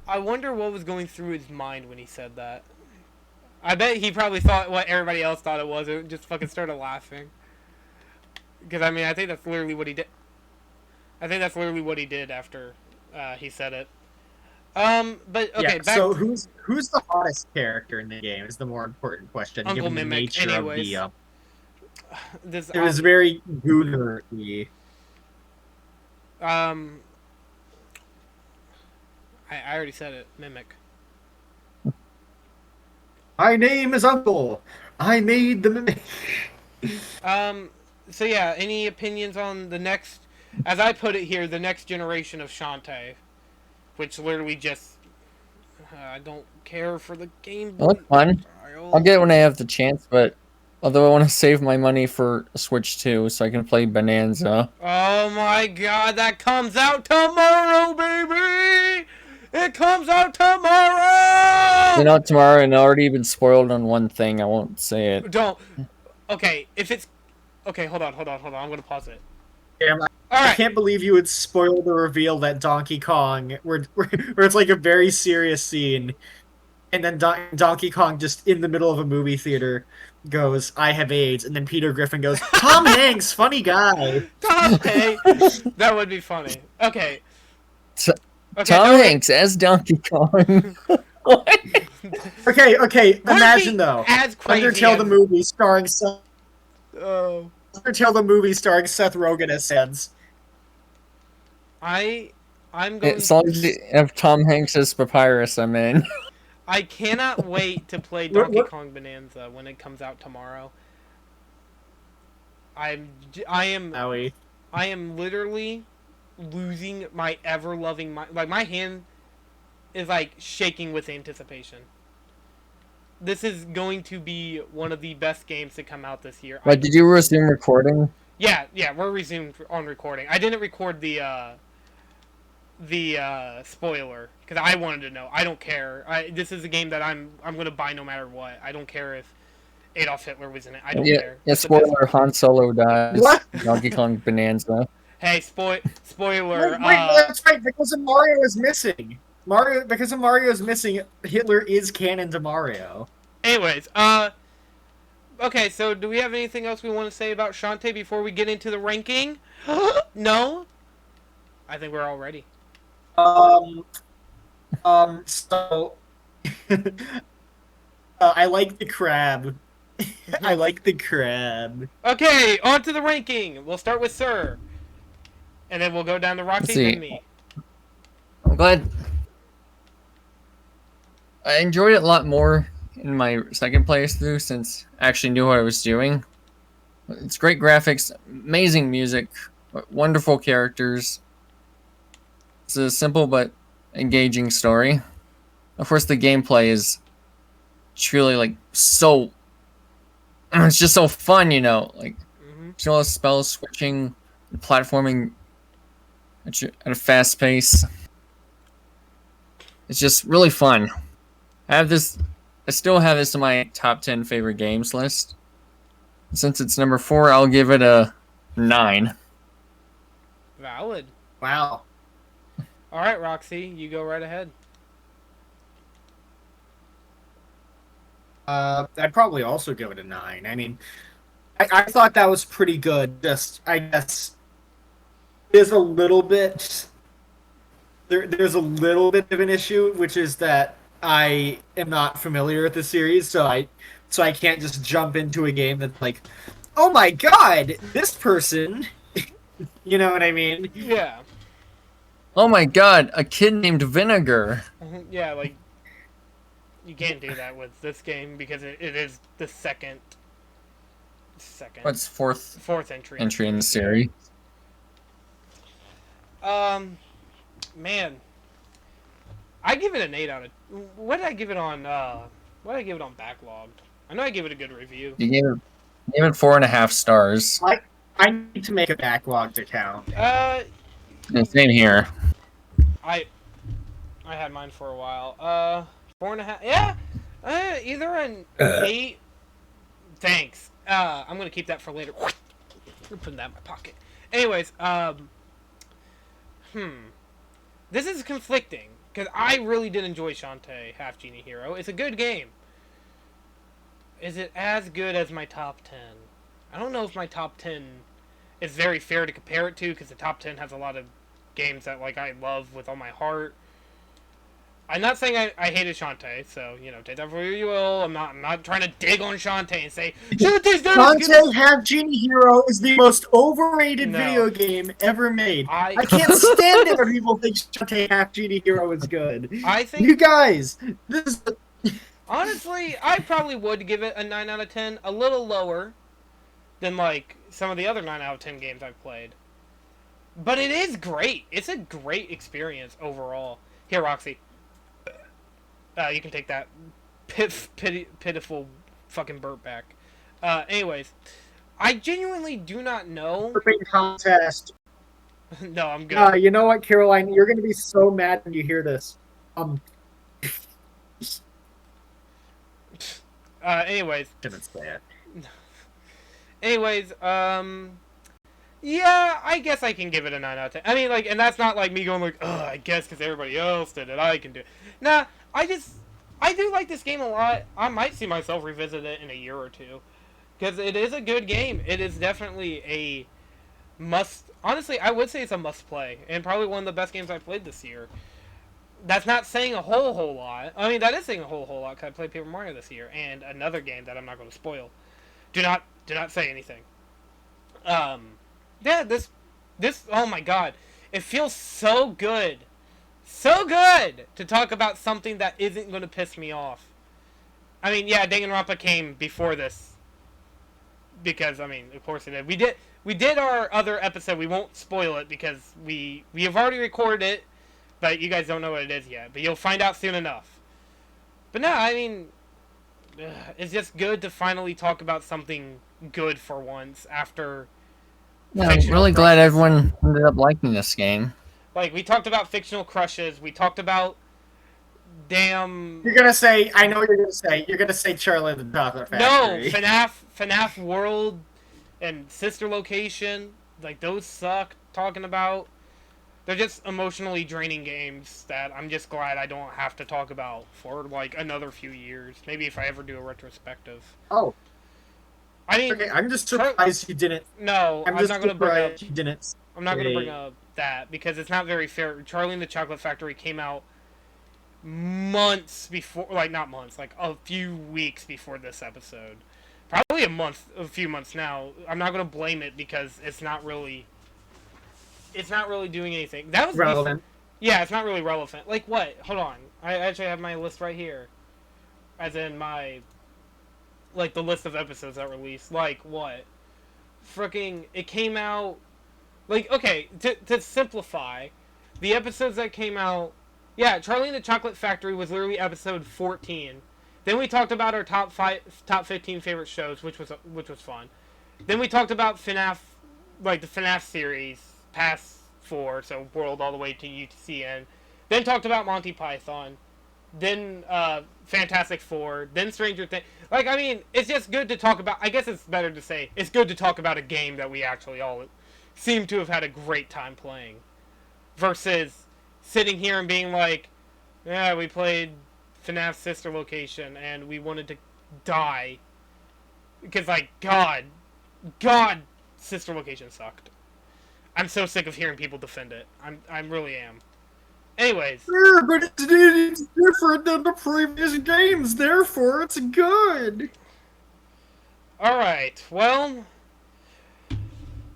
I wonder what was going through his mind when he said that. I bet he probably thought what everybody else thought it was. It just fucking started laughing. Because I mean, I think that's literally what he did. I think that's literally what he did after he said it. But okay, Yeah, back. so who's the hottest character in the game is the more important question, Uncle given the Mimic, nature anyways. of the. This It was very gooner-y. I already said it. Mimic. My name is Uncle. I made the mimic. So yeah, any opinions on the next, as I put it here, the next generation of Shantae, which literally just, I don't care for the game. It looks fun. I'll get it when I have the chance, but although I want to save my money for Switch 2 so I can play Bonanza. Oh my god, that comes out tomorrow, baby! It comes out tomorrow! Tomorrow, and already been spoiled on one thing. I won't say it. Don't. Okay, if it's... Okay, hold on. I'm gonna pause it. Damn, I Alright. can't believe you would spoil the reveal that Donkey Kong, where it's like a very serious scene, and then Donkey Kong just in the middle of a movie theater goes, "I have AIDS," and then Peter Griffin goes, "Tom Hanks, funny guy." Okay. That would be funny. Okay. Tom Hanks as Donkey Kong. What? Okay. Imagine though, as crazy Undertale as... the movie starring Oh. Undertale the movie starring Seth Rogen as Sans. I'm going... As long as you have Tom Hanks as Papyrus, I'm in. I cannot wait to play Donkey Kong Bonanza when it comes out tomorrow. I am literally losing my ever-loving mind. Like, my hand is, like, shaking with anticipation. This is going to be one of the best games to come out this year. But did you resume recording? Yeah, we're resumed on recording. I didn't record the spoiler because I wanted to know. I don't care. This is a game that I'm gonna buy no matter what. I don't care if Adolf Hitler was in it. I don't care. Yeah, spoiler, Han Solo dies. What? Donkey Kong Bonanza. Hey, spoiler. Wait, that's right. Because of Mario is missing. Because of Mario is missing, Hitler is canon to Mario. Anyways, okay. So, do we have anything else we want to say about Shantae before we get into the ranking? No. I think we're all ready. So, I like the crab. I like the crab. Okay, on to the ranking. We'll start with Sir, and then we'll go down to Roxy and me. I'm glad. I enjoyed it a lot more in my second playthrough since I actually knew what I was doing. It's great graphics, amazing music, wonderful characters. It's a simple but engaging story. Of course, the gameplay is truly like so. It's just so fun, you know, like all the spell switching, platforming at a fast pace. It's just really fun. I still have this in my top 10 favorite games list. Since it's number 4, I'll give it a 9. Valid. Wow. All right, Roxy, you go right ahead. I'd probably also give it a 9. I mean, I thought that was pretty good. Just, I guess, there's a little bit. There's a little bit of an issue, which is that I am not familiar with the series, so I can't just jump into a game that's like, oh my god, this person. You know what I mean? Yeah. Oh my god, a kid named Vinegar. Yeah, like, you can't do that with this game because it is the second. What's fourth entry in the series? Man, I give it an 8 out of. What did I give it on? What did I give it on Backlogged? I know I gave it a good review. You gave it 4.5 stars. I need to make a backlogged account. Yeah, same here. I had mine for a while. 4.5. Yeah. Either an 8. Thanks. I'm gonna keep that for later. I'm putting that in my pocket. Anyways, this is conflicting because I really did enjoy Shantae Half Genie Hero. It's a good game. Is it as good as my top 10? I don't know if my top 10 is very fair to compare it to because the top 10 has a lot of games that like I love with all my heart. I'm not saying I hated Shantae, so you know, take that for you will. I'm not trying to dig on Shantae and say Shantae's not as good. Shantae Half Genie Hero is the most overrated video game ever made. I can't stand it when people think Shantae Half Genie Hero is good. I think you guys, this is... Honestly, I probably would give it a 9 out of 10, a little lower than like some of the other 9 out of 10 games I've played. But it is great. It's a great experience overall. Here, Roxy. You can take that pitiful fucking burp back. Anyways, I genuinely do not know. Burping contest. No, I'm good. You know what, Caroline? You're gonna be so mad when you hear this. Anyways. Didn't say it. Anyways, yeah, I guess I can give it a 9 out of 10. I mean, like, and that's not like me going like, oh, I guess because everybody else did it, I can do it. Nah, I do like this game a lot. I might see myself revisit it in a year or two. Because it is a good game. It is definitely a must. Honestly, I would say it's a must play. And probably one of the best games I played this year. That's not saying a whole lot. I mean, that is saying a whole lot because I played Paper Mario this year. And another game that I'm not going to spoil. Do not say anything. Yeah, this, oh my god. It feels so good. So good to talk about something that isn't going to piss me off. I mean, yeah, Danganronpa came before this. Because, I mean, of course it did. We did our other episode. We won't spoil it because we have already recorded it. But you guys don't know what it is yet. But you'll find out soon enough. But no, I mean, it's just good to finally talk about something good for once after... Yeah, I'm really glad everyone ended up liking this game. Like, we talked about fictional crushes. We talked about damn... You're gonna say, I know what you're gonna say Charlie the Chocolate Factory. No, FNAF World and Sister Location. Like, those suck talking about. They're just emotionally draining games that I'm just glad I don't have to talk about for, like, another few years. Maybe if I ever do a retrospective. Oh. I mean... Okay, I'm just surprised you didn't... No, I'm not going to bring up... You didn't... I'm not going to bring up that because it's not very fair. Charlie and the Chocolate Factory came out months before, like not months, like a few weeks before this episode. Probably a few months now. I'm not going to blame it because it's not really doing anything. That was relevant. Yeah, it's not really relevant. Like what? Hold on. I actually have my list right here. As in my, like the list of episodes that released. Like what? Freaking, it came out. Like, okay, to simplify, the episodes that came out... Yeah, Charlie and the Chocolate Factory was literally episode 14. Then we talked about our top 15 favorite shows, which was fun. Then we talked about FNAF, like the FNAF series, past 4, so World all the way to UTCN. Then talked about Monty Python. Then Fantastic Four. Then Stranger Things. Like, I mean, it's just good to talk about. I guess it's better to say it's good to talk about a game that we actually all seem to have had a great time playing, versus sitting here and being like, yeah, we played FNAF Sister Location and we wanted to die because, like, God, Sister Location sucked. I'm so sick of hearing people defend it. I really am. Anyways. Sure, but it's different than the previous games, therefore it's good. Alright, well,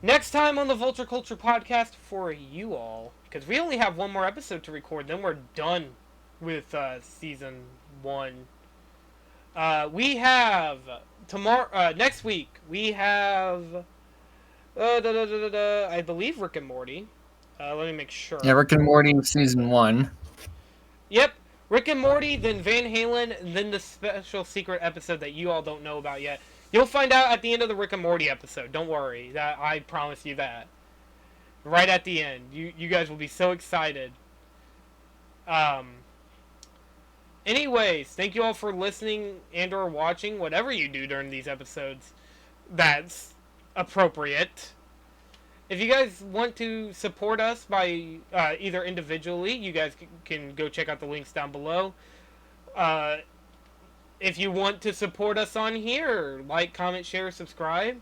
next time on the Vulture Culture podcast for you all, because we only have one more episode to record, then we're done with season 1. We have tomorrow, next week, we have, I believe Rick and Morty. Let me make sure. Yeah, Rick and Morty season 1. Yep, Rick and Morty, then Van Halen, and then the special secret episode that you all don't know about yet. You'll find out at the end of the Rick and Morty episode. Don't worry, that I promise you that. Right at the end, you guys will be so excited. Anyways, thank you all for listening and or watching whatever you do during these episodes. That's appropriate. If you guys want to support us by either individually, you guys can go check out the links down below. If you want to support us on here, like, comment, share, subscribe.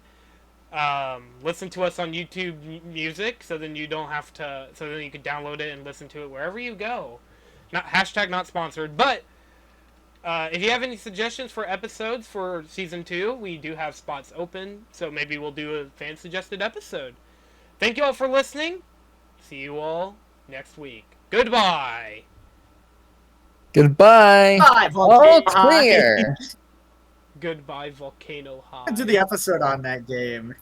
Listen to us on YouTube Music, so then you don't have to. So then you can download it and listen to it wherever you go. Not sponsored, but if you have any suggestions for episodes for season 2, we do have spots open. So maybe we'll do a fan suggested episode. Thank you all for listening. See you all next week. Goodbye. Goodbye. Bye, All clear. Goodbye, Volcano High. Do the episode on that game.